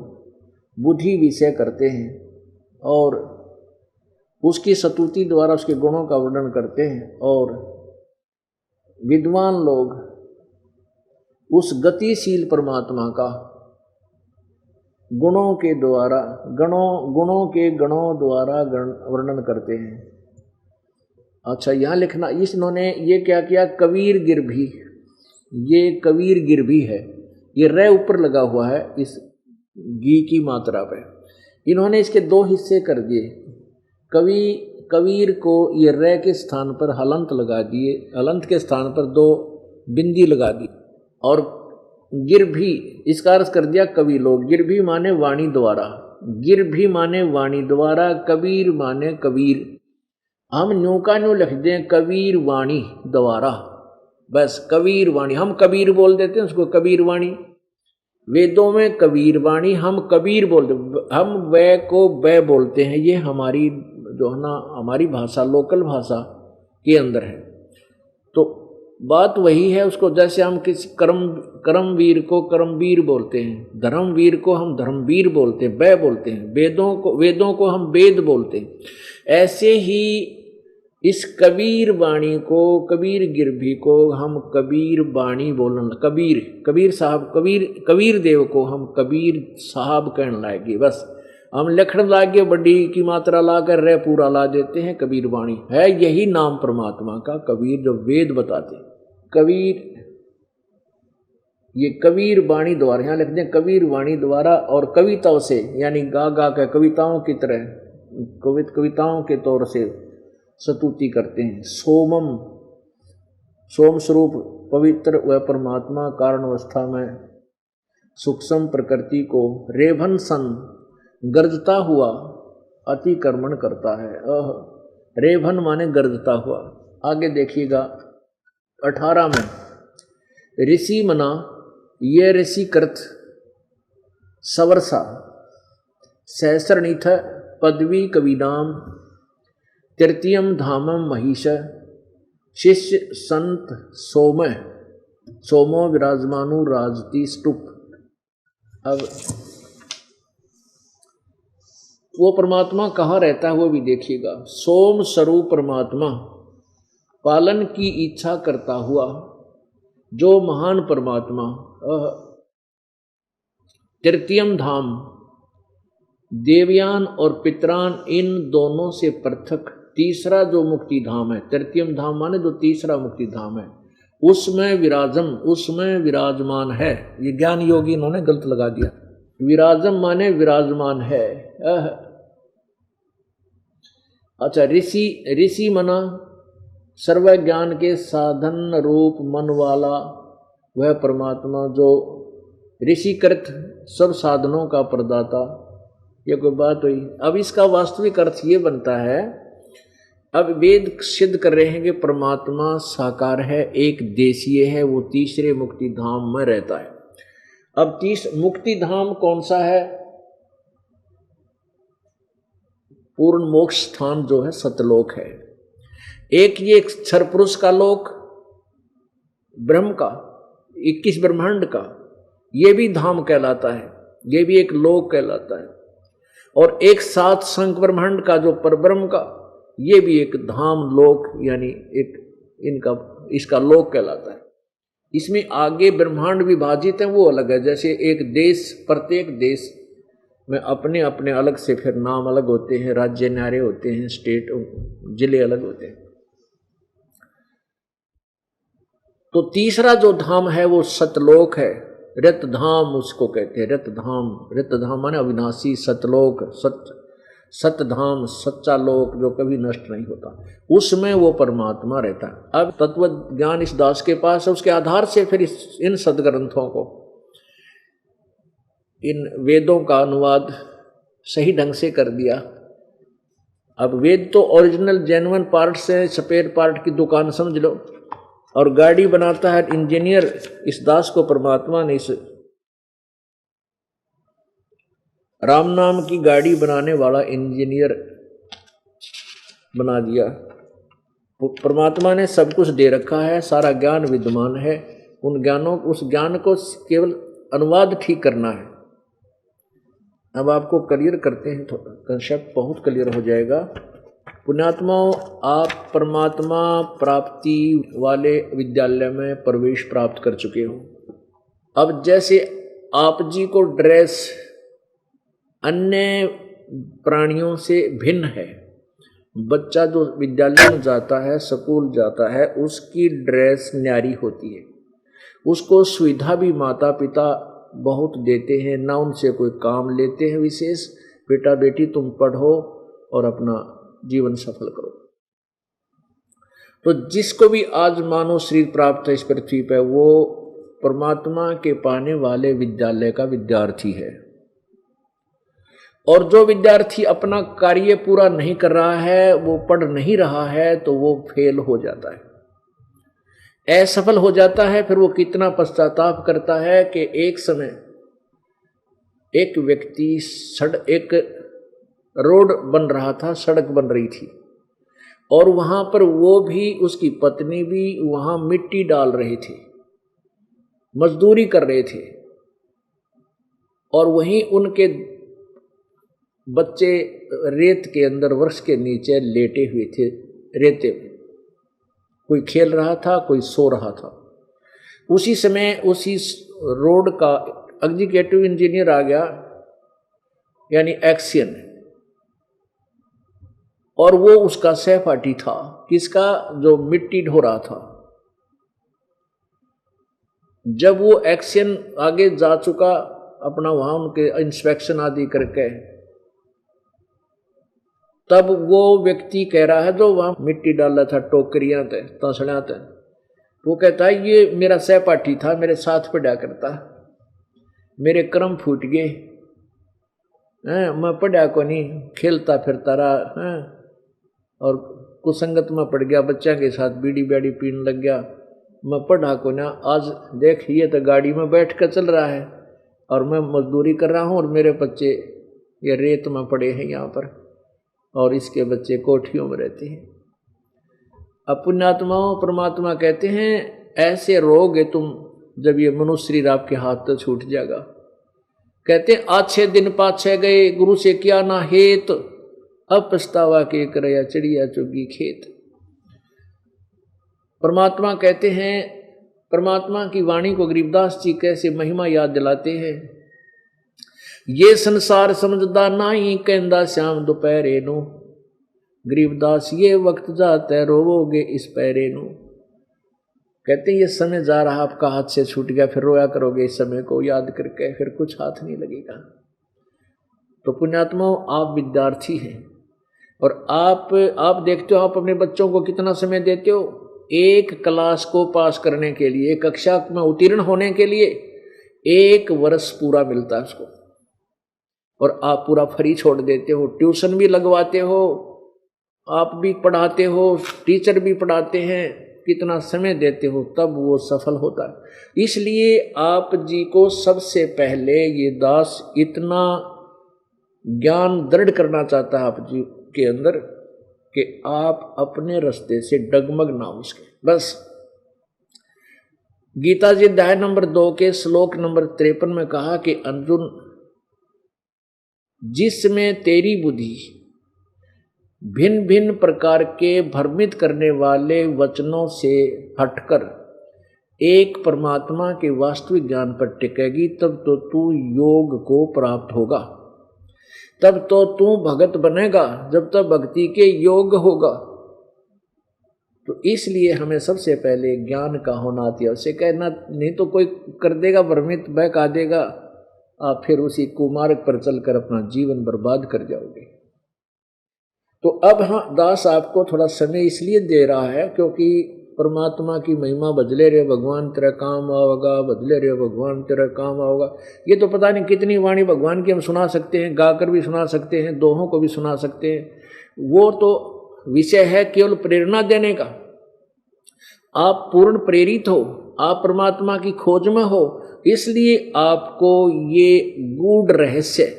बुद्धि विषय करते हैं और उसकी स्तुति द्वारा उसके गुणों का वर्णन करते हैं। और विद्वान लोग उस गतिशील परमात्मा का गुणों के द्वारा गणों द्वारा वर्णन करते हैं। अच्छा, यहाँ लिखना, इन्होंने ये क्या किया, कबीर गिरभी, ये कबीर गिरभी है, ये रे ऊपर लगा हुआ है इस गी की मात्रा पे। इन्होंने इसके दो हिस्से कर दिए, कबीर को ये रे के स्थान पर हलंत लगा दिए, हलंत के स्थान पर दो बिंदी लगा दी, और गिरभी इसका अर्थ कर दिया कवि लोग। गिरभी माने वाणी द्वारा, गिरभी माने वाणी द्वारा, कबीर माने कबीर। हम न्यू का न्यू लिख दें कबीर वाणी द्वारा, बस कबीर वाणी, हम कबीर बोल देते हैं उसको कबीर वाणी। वेदों में कबीर वाणी, हम कबीर बोलते, हम वै को बै बोलते हैं, ये हमारी जो है ना, हमारी भाषा, लोकल भाषा के अंदर है। तो बात वही है, उसको जैसे हम किसी कर्मवीर को कर्मवीर बोलते हैं, धर्मवीर को हम धर्मवीर बोलते हैं, बै बोलते हैं, वेदों को हम वेद बोलते हैं। ऐसे ही इस कबीर वाणी को, कबीर गिरभी को हम कबीर वाणी बोलने, कबीर साहब, कबीर देव को हम कबीर साहब कहने लागे। बस हम लिखने लागे, बड़ी की मात्रा ला कर रे पूरा ला देते हैं, कबीर वाणी है। यही नाम परमात्मा का, कबीर जो वेद बताते हैं। कबीर, ये कबीर वाणी द्वारा, यहाँ लिख दें कबीर वाणी द्वारा, और कविताओं से, यानी गा गा कर कविताओं की तरह, कविताओं के तौर से स्तुति करते हैं। सोमम, सोम स्वरूप पवित्र व परमात्मा कारण अवस्था में सूक्ष्म प्रकृति को रेभन सन गर्जता हुआ अतिक्रमण करता है। रेभन माने गर्जता हुआ। आगे देखिएगा 18 में, ऋषि मना ये ऋषि कृत सवर्षा सहस्रनिथ पदवी कविनाम तृतीयम धामम महिष शिष्य संत सोमो विराजमानु राजती स्तुप। अब वो परमात्मा कहाँ रहता है वो भी देखिएगा। सोम स्वरूप परमात्मा पालन की इच्छा करता हुआ जो महान परमात्मा तृतीयम धाम देवयान और पितरान इन दोनों से पृथक तीसरा जो मुक्ति धाम है, तृतीयम धाम माने जो तीसरा मुक्ति धाम है, उसमें विराजमान है। ये ज्ञान योगी इन्होंने गलत लगा दिया। विराजम माने विराजमान है। अच्छा, ऋषि मना सर्व ज्ञान के साधन रूप मन वाला वह परमात्मा जो ऋषिकृत सब साधनों का प्रदाता। ये कोई बात हुई। अब इसका वास्तविक अर्थ ये बनता है, अब वेद सिद्ध कर रहे हैं कि परमात्मा साकार है, एक देशीय है, वो तीसरे मुक्ति धाम में रहता है। अब मुक्ति धाम कौन सा है? पूर्ण मोक्ष स्थान जो है सतलोक है। एक ये क्षर पुरुष का लोक, ब्रह्म का 21 ब्रह्मांड का, ये भी धाम कहलाता है, ये भी एक लोक कहलाता है। और एक 7 शंख ब्रह्मांड का जो परब्रह्म का, ये भी एक धाम लोक यानी एक इसका लोक कहलाता है। इसमें आगे ब्रह्मांड विभाजित है वो अलग है। जैसे एक देश, प्रत्येक देश में अपने अपने अलग से फिर नाम अलग होते हैं, राज्य न्यारे होते हैं, स्टेट जिले अलग होते हैं। तो तीसरा जो धाम है वो सतलोक है, रत धाम उसको कहते हैं। रत धाम माने अविनाशी, सतलोक, सतधाम, सच्चा लोक जो कभी नष्ट नहीं होता, उसमें वो परमात्मा रहता है। अब तत्व ज्ञान इस दास के पास है, उसके आधार से फिर इन सदग्रंथों को, इन वेदों का अनुवाद सही ढंग से कर दिया। अब वेद तो ओरिजिनल जेन्युइन पार्ट से, स्पेयर पार्ट की दुकान समझ लो। और गाड़ी बनाता है इंजीनियर, इस दास को परमात्मा ने इस राम नाम की गाड़ी बनाने वाला इंजीनियर बना दिया। परमात्मा ने सब कुछ दे रखा है, सारा ज्ञान विद्यमान है। उस ज्ञान को केवल अनुवाद ठीक करना है। अब आपको क्लियर करते हैं, थोड़ा कंसेप्ट बहुत क्लियर हो जाएगा। पुण्यात्माओं, आप परमात्मा प्राप्ति वाले विद्यालय में प्रवेश प्राप्त कर चुके हो। अब जैसे आप जी को ड्रेस अन्य प्राणियों से भिन्न है, बच्चा जो विद्यालय में जाता है, स्कूल जाता है, उसकी ड्रेस न्यारी होती है, उसको सुविधा भी माता पिता बहुत देते हैं, ना उनसे कोई काम लेते हैं विशेष। बेटा बेटी तुम पढ़ो और अपना जीवन सफल करो। तो जिसको भी आज मानव शरीर प्राप्त है इस पृथ्वी पर, वो परमात्मा के पाने वाले विद्यालय का विद्यार्थी है। और जो विद्यार्थी अपना कार्य पूरा नहीं कर रहा है, वो पढ़ नहीं रहा है, तो वो फेल हो जाता है, असफल हो जाता है। फिर वो कितना पश्चाताप करता है कि एक समय एक व्यक्ति एक रोड बन रहा था, सड़क बन रही थी, और वहां पर वो भी, उसकी पत्नी भी वहां मिट्टी डाल रहे थे, मजदूरी कर रहे थे। और वहीं उनके बच्चे रेत के अंदर वृक्ष के नीचे लेटे हुए थे, रेते में कोई खेल रहा था, कोई सो रहा था। उसी समय उसी रोड का एग्जीक्यूटिव इंजीनियर आ गया, यानी एक्शन, और वो उसका सहपाठी था। किसका? जो मिट्टी ढो रहा था। जब वो एक्शन आगे जा चुका अपना, वहां उनके इंस्पेक्शन आदि करके, तब वो व्यक्ति कह रहा है जो वहां मिट्टी डाल रहा था, टोकरियां थे, तसड़ियां थे, वो कहता है ये मेरा सहपाठी था, मेरे साथ पढ़ा करता, मेरे कर्म फूट गए, मैं पढ़ा को नहीं, खेलता फिरता रहा और कुसंगत में पड़ गया, बच्चा के साथ बीड़ी बैड़ी पीने लग गया, मैं पढ़ा को ना। आज देख ये तो गाड़ी में बैठ कर चल रहा है और मैं मजदूरी कर रहा हूँ और मेरे बच्चे ये रेत में पड़े हैं यहाँ पर और इसके बच्चे कोठियों में रहते हैं। अब पुण्यात्माओं परमात्मा कहते हैं ऐसे रोगे तुम जब ये मनुष्य शरीर आपके हाथ तो छूट जाएगा। कहते हैं अच्छे दिन पाछे गए, गुरु से किया ना हेत, अब पछतावा के करया चिड़िया चुगी खेत। परमात्मा कहते हैं, परमात्मा की वाणी को गरीबदास जी कैसे महिमा याद दिलाते हैं। ये संसार समझदा नहीं कहंदा श्याम दोपहरे नु, गरीबदास ये वक्त जाता है रोवोगे इस पैरे नु। कहते हैं ये समय जा रहा आपका हाथ से छूट गया, फिर रोया करोगे इस समय को याद करके, फिर कुछ हाथ नहीं लगेगा। तो पुण्यात्माओं आप विद्यार्थी हैं और आप देखते हो आप अपने बच्चों को कितना समय देते हो। एक क्लास को पास करने के लिए, एक कक्षा में उत्तीर्ण होने के लिए 1 वर्ष पूरा मिलता है उसको, और आप पूरा फ्री छोड़ देते हो। ट्यूशन भी लगवाते हो, आप भी पढ़ाते हो, टीचर भी पढ़ाते हैं, कितना समय देते हो, तब वो सफल होता है। इसलिए आप जी को सबसे पहले ये दास इतना ज्ञान दृढ़ करना चाहता है आप जी के अंदर कि आप अपने रास्ते से डगमग ना उसके। बस गीता जी अध्याय नंबर 2 के श्लोक नंबर 53 में कहा कि अर्जुन जिसमें तेरी बुद्धि भिन्न भिन्न प्रकार के भ्रमित करने वाले वचनों से हटकर एक परमात्मा के वास्तविक ज्ञान पर टिकेगी, तब तो तू योग को प्राप्त होगा, तब तो तू भगत बनेगा, जब तक भक्ति के योग होगा। तो इसलिए हमें सबसे पहले ज्ञान का होना अति आवश्यक है। ना नहीं तो कोई कर देगा भ्रमित, बहका देगा, आप फिर उसी कुमार्ग पर चलकर अपना जीवन बर्बाद कर जाओगे। तो अब हाँ दास आपको थोड़ा समय इसलिए दे रहा है क्योंकि परमात्मा की महिमा बदले रे भगवान तेरा काम आओगा, बदले रे भगवान तेरा काम आओगा। ये तो पता नहीं कितनी वाणी भगवान की हम सुना सकते हैं, गाकर भी सुना सकते हैं, दोहों को भी सुना सकते हैं। वो तो विषय है केवल प्रेरणा देने का। आप पूर्ण प्रेरित हो, आप परमात्मा की खोज में हो, इसलिए आपको ये गूढ़ रहस्य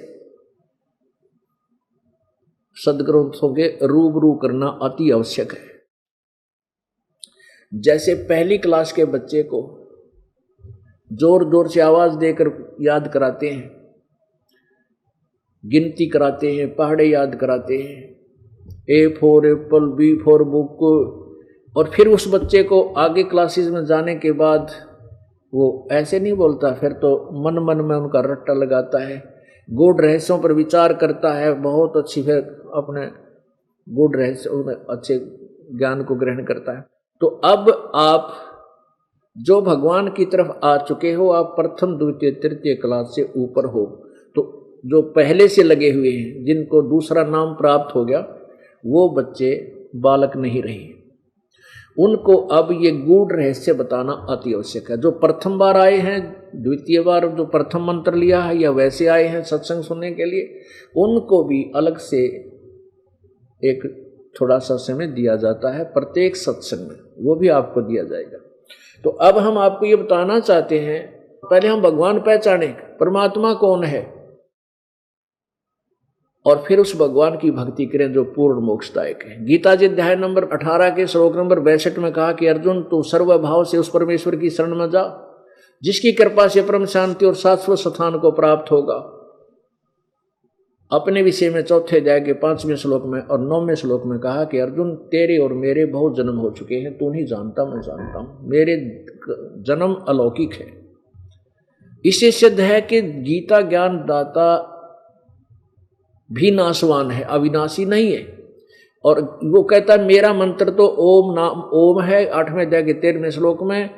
सदग्रंथों के रूबरू करना अति आवश्यक है। जैसे पहली क्लास के बच्चे को जोर जोर से आवाज देकर याद कराते हैं, गिनती कराते हैं, पहाड़े याद कराते हैं, A for Apple, B for book, और फिर उस बच्चे को आगे क्लासेस में जाने के बाद वो ऐसे नहीं बोलता, फिर तो मन मन में उनका रट्टा लगाता है, गूढ़ रहस्यों पर विचार करता है, बहुत अच्छी, फिर अपने गूढ़ रहस्यों में अच्छे ज्ञान को ग्रहण करता है। तो अब आप जो भगवान की तरफ आ चुके हो, आप प्रथम द्वितीय तृतीय क्लास से ऊपर हो, तो जो पहले से लगे हुए हैं, जिनको दूसरा नाम प्राप्त हो गया, वो बच्चे बालक नहीं रहे, उनको अब ये गूढ़ रहस्य बताना अति आवश्यक है। जो प्रथम बार आए हैं, द्वितीय बार जो प्रथम मंत्र लिया है, या वैसे आए हैं सत्संग सुनने के लिए, उनको भी अलग से एक थोड़ा सा समय दिया जाता है प्रत्येक सत्संग में, वो भी आपको दिया जाएगा। तो अब हम आपको ये बताना चाहते हैं, पहले हम भगवान पहचाने परमात्मा कौन है, और फिर उस भगवान की भक्ति करें जो पूर्ण मोक्षदायक है। गीता जी अध्याय नंबर 18 के श्लोक नंबर 62 में कहा कि अर्जुन तू सर्वभाव से उस परमेश्वर की शरण में जा, जिसकी कृपा से परम शांति और शाश्वत स्थान को प्राप्त होगा। अपने विषय में चौथे अध्याय के 5वें श्लोक में और 9वें श्लोक में कहा कि अर्जुन तेरे और मेरे बहुत जन्म हो चुके हैं, तू नहीं जानता, मैं जानता हूं, मेरे जन्म अलौकिक है। इससे सिद्ध है कि गीता ज्ञान दाता भी नाशवान है, अविनाशी नहीं है। और वो कहता है मेरा मंत्र तो ओम नाम ओम है 8वें अध्याय के 13वें श्लोक में,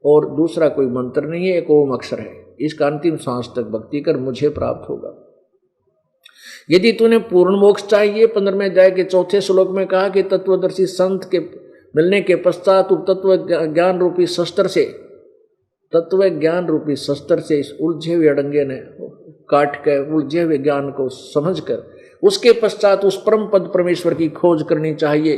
और दूसरा कोई मंत्र नहीं है, एक ओम अक्षर है। इसका अंतिम सांस तक भक्ति कर मुझे प्राप्त होगा। यदि तूने पूर्ण मोक्ष चाहिए, 15वें अध्याय के 4थे श्लोक में कहा कि तत्वदर्शी संत के मिलने के पश्चात तत्व ज्ञान रूपी शस्त्र से इस उलझे हुए अड़ंगे ने काट कर उलझे हुए ज्ञान को समझकर उसके पश्चात उस परम पद परमेश्वर की खोज करनी चाहिए,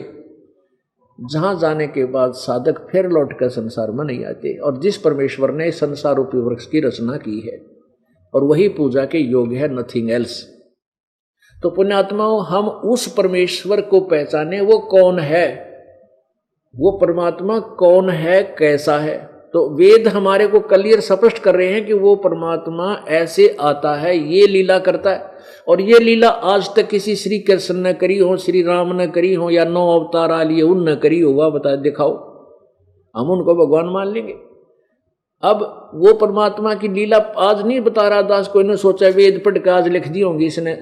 जहां जाने के बाद साधक फिर लौटकर संसार में नहीं आते, और जिस परमेश्वर ने संसार रूपी वृक्ष की रचना की है और वही पूजा के योग्य है, नथिंग एल्स। तो पुण्यात्माओं, हम उस परमेश्वर को पहचाने, वो कौन है, वो परमात्मा कौन है, कैसा है। तो वेद हमारे को क्लियर स्पष्ट कर रहे हैं कि वो परमात्मा ऐसे आता है, ये लीला करता है, और ये लीला आज तक किसी श्री कृष्ण ने करी हो, श्री राम ने करी हो, या 9 अवतार आ लिए उन न करी होगा, बता दिखाओ, हम उनको भगवान मान लेंगे। अब वो परमात्मा की लीला आज नहीं बता रहा दास, कोई ने सोचा वेद पढ़ के आज लिख दी होंगी इसने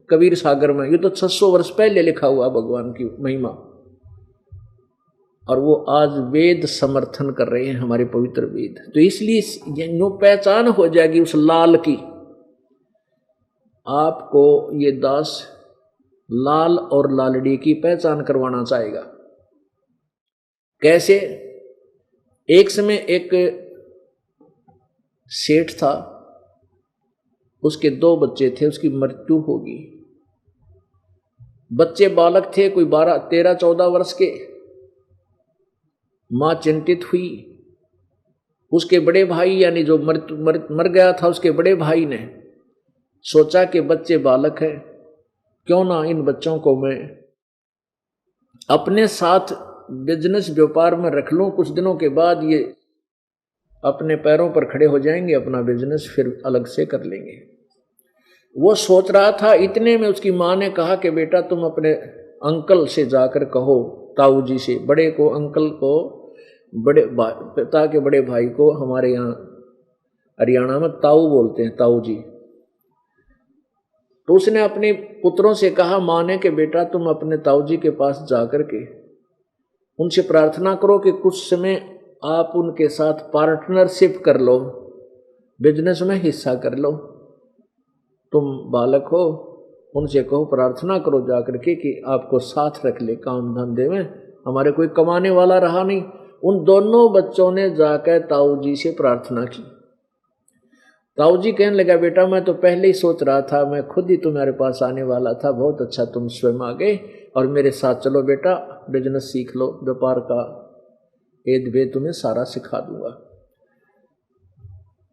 कबीर सागर में, ये तो 600 वर्ष पहले लिखा हुआ भगवान की महिमा, और वो आज वेद समर्थन कर रहे हैं, हमारे पवित्र वेद। तो इसलिए नो पहचान हो जाएगी उस लाल की। आपको ये दास लाल और लालड़ी की पहचान करवाना चाहेगा। कैसे? एक समय एक सेठ था, उसके 2 बच्चे थे, उसकी मृत्यु होगी। बच्चे बालक थे, कोई 12, 13, 14 वर्ष के। मां चिंतित हुई। उसके बड़े भाई यानी जो मर गया था, उसके बड़े भाई ने सोचा कि बच्चे बालक हैं, क्यों ना इन बच्चों को मैं अपने साथ बिजनेस व्यापार में रख लूं, कुछ दिनों के बाद ये अपने पैरों पर खड़े हो जाएंगे, अपना बिजनेस फिर अलग से कर लेंगे। वो सोच रहा था, इतने में उसकी मां ने कहा कि बेटा तुम अपने अंकल से जाकर कहो, ताऊ जी से, बड़े को, अंकल को, बड़े पिता के बड़े भाई को हमारे यहाँ हरियाणा में ताऊ बोलते हैं, ताऊ जी। तो उसने अपने पुत्रों से कहा, मां ने, कि बेटा तुम अपने ताऊ जी के पास जाकर के उनसे प्रार्थना करो कि कुछ समय आप उनके साथ पार्टनरशिप कर लो, बिजनेस में हिस्सा कर लो। तुम बालक हो, उनसे कहो, प्रार्थना करो जाकर के कि आपको साथ रख ले काम धंधे में, हमारे कोई कमाने वाला रहा नहीं। उन दोनों बच्चों ने जाकर ताऊ जी से प्रार्थना की। ताऊ जी कहने लगा, बेटा मैं तो पहले ही सोच रहा था, मैं खुद ही तुम्हारे पास आने वाला था, बहुत अच्छा तुम स्वयं आ गए, और मेरे साथ चलो बेटा, बिजनेस सीख लो, व्यापार का एद वेद तुम्हें सारा सिखा दूंगा।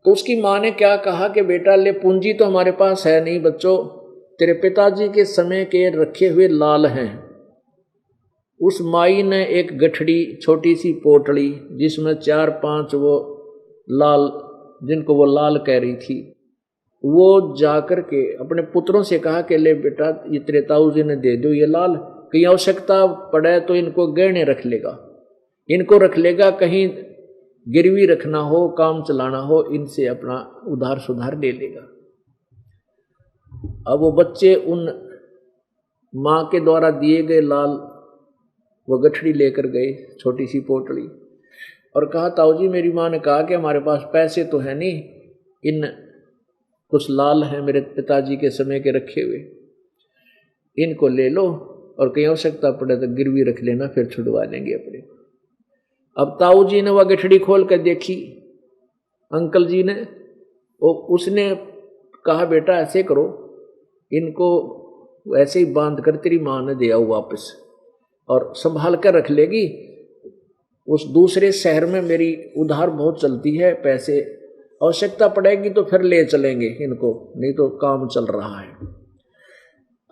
तो उसकी माँ ने क्या कहा कि बेटा ले, पूंजी तो हमारे पास है नहीं बच्चों, तेरे पिताजी के समय के रखे हुए लाल हैं। उस माई ने एक गठड़ी, छोटी सी पोटली, जिसमें 4-5 वो लाल, जिनको वो लाल कह रही थी, वो जाकर के अपने पुत्रों से कहा कि ले बेटा, ये तेरे ताऊ जी ने दे दो ये लाल, कहीं आवश्यकता पड़े तो इनको गहने रख लेगा, इनको रख लेगा, कहीं गिरवी रखना हो, काम चलाना हो, इनसे अपना उधार सुधार ले लेगा। अब वो बच्चे उन माँ के द्वारा दिए गए लाल वो गठड़ी लेकर गए, छोटी सी पोटली, और कहा, ताऊ जी मेरी माँ ने कहा कि हमारे पास पैसे तो है नहीं, इन कुछ लाल हैं मेरे पिताजी के समय के रखे हुए, इनको ले लो, और कहीं आवश्यकता पड़े तो गिरवी रख लेना, फिर छुड़वा लेंगे अपने। अब ताऊ जी ने वह गठड़ी खोल कर देखी, अंकल जी ने, उसने कहा, बेटा ऐसे करो, इनको वैसे ही बांध कर तेरी माँ ने दिया वापस, और संभाल कर रख लेगी, उस दूसरे शहर में मेरी उधार बहुत चलती है, पैसे आवश्यकता पड़ेगी तो फिर ले चलेंगे इनको, नहीं तो काम चल रहा है।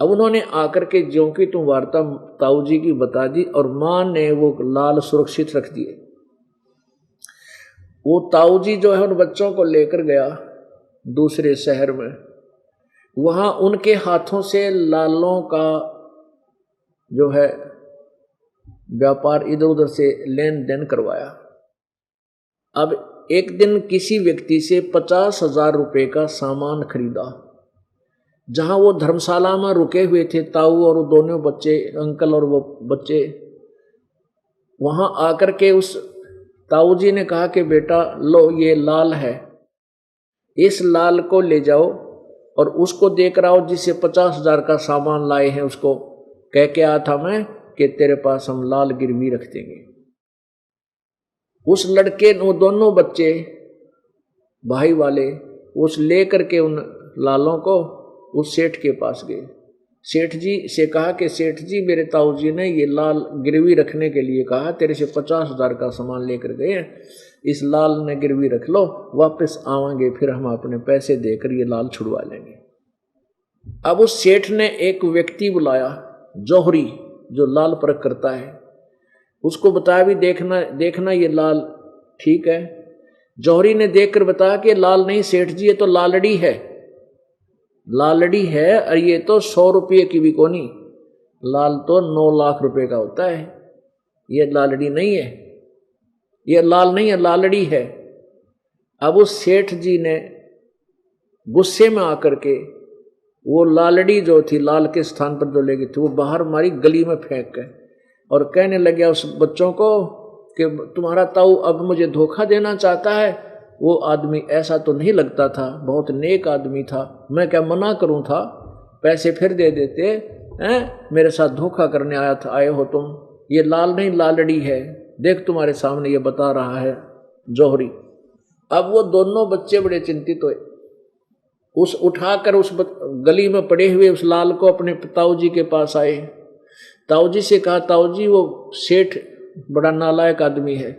अब उन्होंने आकर के ज्यों की तुम वार्ता ताऊ जी की बता दी, और माँ ने वो लाल सुरक्षित रख दिए। वो ताऊ जी जो है उन बच्चों को लेकर गया दूसरे शहर में, वहाँ उनके हाथों से लालों का जो है व्यापार इधर उधर से लेन देन करवाया। अब एक दिन किसी व्यक्ति से 50,000 रुपये का सामान खरीदा। जहां वो धर्मशाला में रुके हुए थे ताऊ और वो दोनों बच्चे, अंकल और वो बच्चे, वहां आकर के उस ताऊ जी ने कहा कि बेटा लो ये लाल है, इस लाल को ले जाओ और उसको देकर आओ जिससे 50,000 का सामान लाए हैं, उसको कह के आया था मैं कि तेरे पास हम लाल गिरवी रख देंगे। उस लड़के वो दोनों बच्चे भाई वाले उस ले करके उन लालों को उस सेठ के पास गए। सेठ जी से कहा कि सेठ जी मेरे ताऊ जी ने ये लाल गिरवी रखने के लिए कहा, तेरे से 50,000 का सामान लेकर गए हैं, इस लाल ने गिरवी रख लो, वापस आवांगे फिर हम अपने पैसे देकर ये लाल छुड़वा लेंगे। अब उस सेठ ने एक व्यक्ति बुलाया, जौहरी, जो लाल परख करता है, उसको बताया भी देखना ये लाल ठीक है। जौहरी ने देखकर बताया कि लाल नहीं सेठ जी, ये तो लालड़ी है, लालड़ी है, और ये तो 100 रुपये की भी कोनी, लाल तो 9 लाख रुपए का होता है, ये लालड़ी नहीं है, ये लाल नहीं है, लालड़ी है। अब उस सेठ जी ने गुस्से में आकर के वो लालड़ी जो थी लाल के स्थान पर जो ले गई थी वो बाहर मारी गली में फेंक के, और कहने लगे उस बच्चों को कि तुम्हारा ताऊ अब मुझे धोखा देना चाहता है, वो आदमी ऐसा तो नहीं लगता था, बहुत नेक आदमी था, मैं क्या मना करूं था, पैसे फिर दे देते हैं, मेरे साथ धोखा करने आए हो तुम, ये लाल नहीं लालड़ी है, देख तुम्हारे सामने ये बता रहा है जौहरी। अब वो दोनों बच्चे बड़े चिंतित हुए, उठाकर उस गली में पड़े हुए उस लाल को अपने ताऊ जी के पास आए। ताऊ जी से कहा, ताऊ जी वो सेठ बड़ा नालायक आदमी है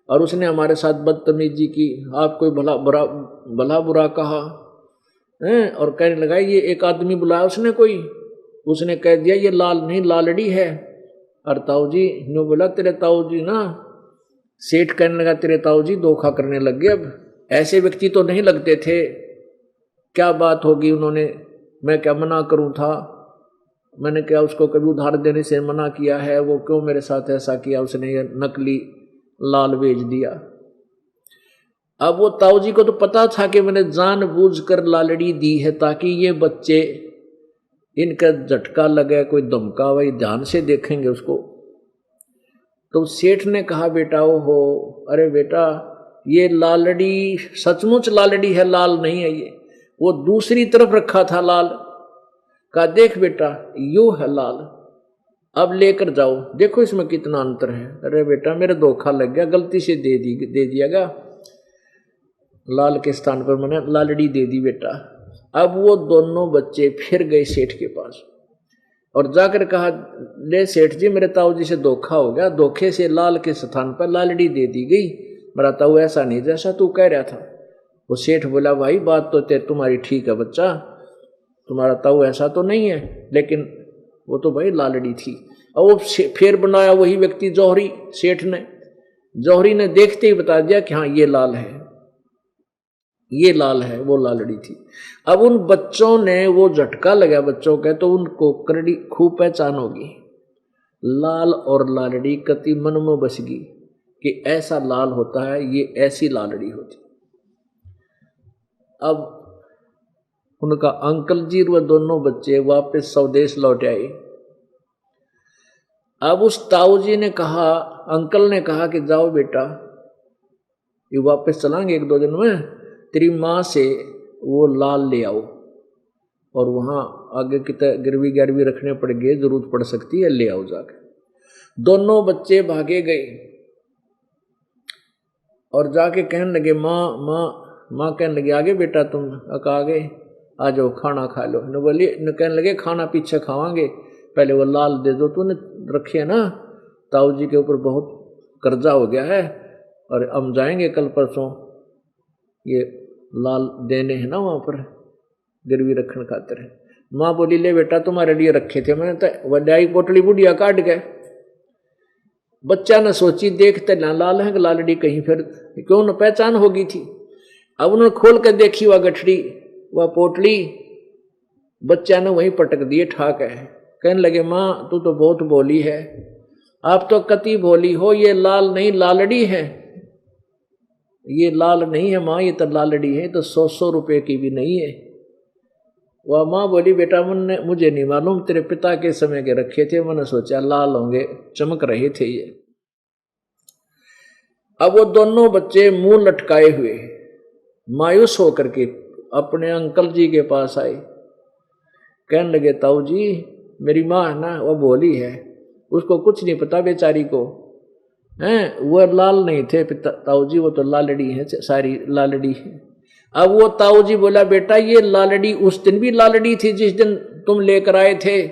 और उसने हमारे साथ बदतमीजी की, आपको भला बुरा कहा हैं, और कहने लगा ये एक आदमी बुलाया उसने कोई, उसने कह दिया ये लाल नहीं लालड़ी है। और ताऊ जी ने बोला तेरे ताऊ जी ना, सेठ कहने लगा तेरे ताऊ जी धोखा करने लग गए, अब ऐसे व्यक्ति तो नहीं लगते थे, क्या बात होगी उन्होंने, मैं क्या मना करूं था, मैंने क्या उसको कभी उधार देने से मना किया है, वो क्यों मेरे साथ ऐसा किया, उसने ये नकली लाल बेच दिया। अब वो ताऊ जी को तो पता था कि मैंने जानबूझकर लालड़ी दी है ताकि ये बच्चे इनका झटका लगे, कोई धमका, वही ध्यान से देखेंगे उसको। तो सेठ ने कहा बेटा हो, अरे बेटा ये लालड़ी सचमुच लालड़ी है, लाल नहीं है ये, वो दूसरी तरफ रखा था लाल, कहा देख बेटा यू है लाल, अब लेकर जाओ, देखो इसमें कितना अंतर है। अरे बेटा मेरे धोखा लग गया, गलती से दे दियागा, लाल के स्थान पर मैंने लालड़ी दे दी बेटा। अब वो दोनों बच्चे फिर गए सेठ के पास और जाकर कहा ले सेठ जी मेरे ताऊ जी से धोखा हो गया, धोखे से लाल के स्थान पर लालड़ी दे दी गई, मेरा ताऊ ऐसा नहीं जैसा तू कह रहा था। वो सेठ बोला भाई बात तो तुम्हारी ठीक है बच्चा, तुम्हारा ताऊ ऐसा तो नहीं है, लेकिन वो तो भाई लालड़ी थी। और वो फिर बनाया वही व्यक्ति जौहरी, सेठ ने, जौहरी ने देखते ही बता दिया कि हाँ ये लाल है, ये लाल है, वो लालड़ी थी। अब उन बच्चों ने वो झटका लगा बच्चों का, तो उनको करड़ी खूब पहचान होगी, लाल और लालड़ी कति मन में बस गई कि ऐसा लाल होता है, ये ऐसी लालड़ी होती। अब उनका अंकल जी व दोनों बच्चे वापस स्वदेश लौट आए। अब उस ताऊ जी ने कहा, अंकल ने कहा कि जाओ बेटा ये वापस चलांगे 1-2 दिन में, तेरी माँ से वो लाल ले आओ, और वहाँ आगे की गिरवी गिरवी रखने पड़ गए, जरूरत पड़ सकती है, ले आओ जाकर। दोनों बच्चे भागे गए और जाके कहने लगे माँ कहने लगे आगे बेटा तुम आगे आ जाओ खाना खा लो। न बोली न कहने लगे खाना पीछे खावांगे, पहले वो लाल दे दो, तूने रखी है ना, ताऊ जी के ऊपर बहुत कर्जा हो गया है और हम जाएंगे कल परसों ये लाल देने हैं ना वहाँ पर गिरवी रखने खातिर। माँ बोली ले बेटा तुम्हारे लिए रखे थे मैंने, तो वड्याई पोटली बुढ़िया काट गए। बच्चा ने सोची देखते ना लाल है लालड़ी कहीं फिर क्यों न पहचान होगी थी। अब उन्होंने खोल कर देखी वह गठड़ी वह पोटली, बच्चा ने वहीं पटक दिए ठाक है। कहने लगे माँ तू तो बहुत भोली है, आप तो कति भोली हो, ये लाल नहीं लालड़ी है, ये लाल नहीं है माँ, ये तो लालड़ी है, तो 100 रुपये की भी नहीं है। वह माँ बोली बेटा मुझे नहीं मालूम, तेरे पिता के समय के रखे थे, मैंने सोचा लाल होंगे, चमक रहे थे ये। अब वो दोनों बच्चे मुंह लटकाए हुए मायूस होकर के अपने अंकल जी के पास आए। कहने लगे ताऊ जी मेरी माँ है ना वो भोली है, उसको कुछ नहीं पता बेचारी को, हैं, वो लाल नहीं थे ताऊ जी, वो तो लालड़ी है, सारी लालड़ी है। अब वो ताऊ जी बोला बेटा ये लालड़ी उस दिन भी लालड़ी थी जिस दिन तुम लेकर आए थे,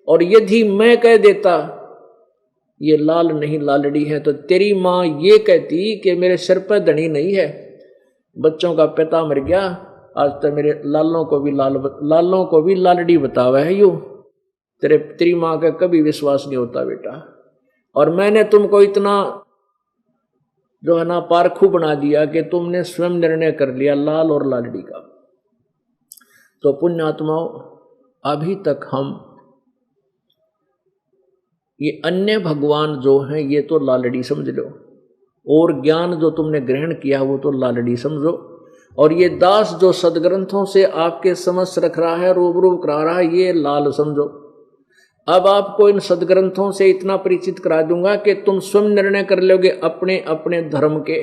और यदि मैं कह देता ये लाल नहीं लालड़ी है तो तेरी माँ ये कहती कि मेरे सिर पर धनी नहीं है, बच्चों का पिता मर गया, आज तक मेरे लालों को भी लालड़ी बतावा है यूं। तेरी माँ का कभी विश्वास नहीं होता बेटा, और मैंने तुमको इतना जो है ना पारखू बना दिया कि तुमने स्वयं निर्णय कर लिया लाल और लालड़ी का। तो पुण्यात्माओं, अभी तक हम ये अन्य भगवान जो हैं ये तो लालड़ी समझ लो, और ज्ञान जो तुमने ग्रहण किया वो तो लालड़ी समझो, और ये दास जो सदग्रंथों से आपके समझ रख रहा है, रूबरू करा रहा है, ये लाल समझो। अब आपको इन सदग्रंथों से इतना परिचित करा दूंगा कि तुम स्वयं निर्णय कर लोगे अपने अपने धर्म के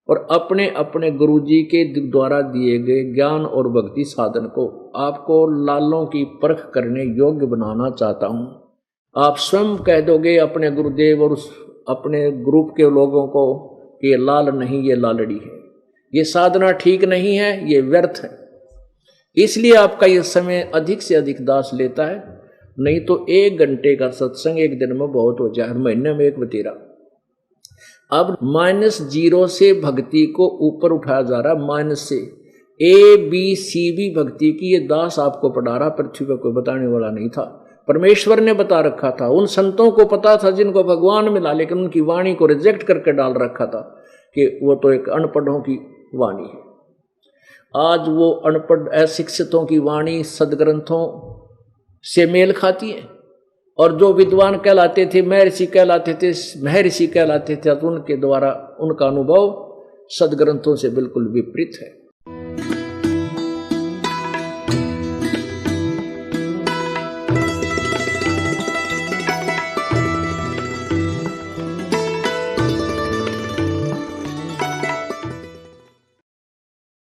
और अपने अपने गुरुजी के द्वारा दिए गए ज्ञान और भक्ति साधन को। आपको लालों की परख करने योग्य बनाना चाहता हूं। आप स्वयं कह दोगे अपने गुरुदेव और अपने ग्रुप के लोगों को कि ये लाल नहीं ये लालड़ी है, ये साधना ठीक नहीं है, ये व्यर्थ है। इसलिए आपका ये समय अधिक से अधिक दास लेता है, नहीं तो 1 घंटे का सत्संग एक दिन में बहुत हो जाए, महीने में 1 बतेरा। अब -0 से भक्ति को ऊपर उठाया जा रहा है, माइनस से ABCB भक्ति की ये दास आपको पढ़ा रहा, पृथ्वी पर कोई बताने वाला नहीं था, परमेश्वर ने बता रखा था। उन संतों को पता था जिनको भगवान मिला, लेकिन उनकी वाणी को रिजेक्ट करके डाल रखा था कि वो तो एक अनपढ़ों की वाणी है। आज वो अनपढ़ अशिक्षितों की वाणी सदग्रंथों से मेल खाती है, और जो विद्वान कहलाते थे, महर्षि कहलाते थे, तो उनके द्वारा उनका अनुभव सदग्रंथों से बिल्कुल विपरीत है।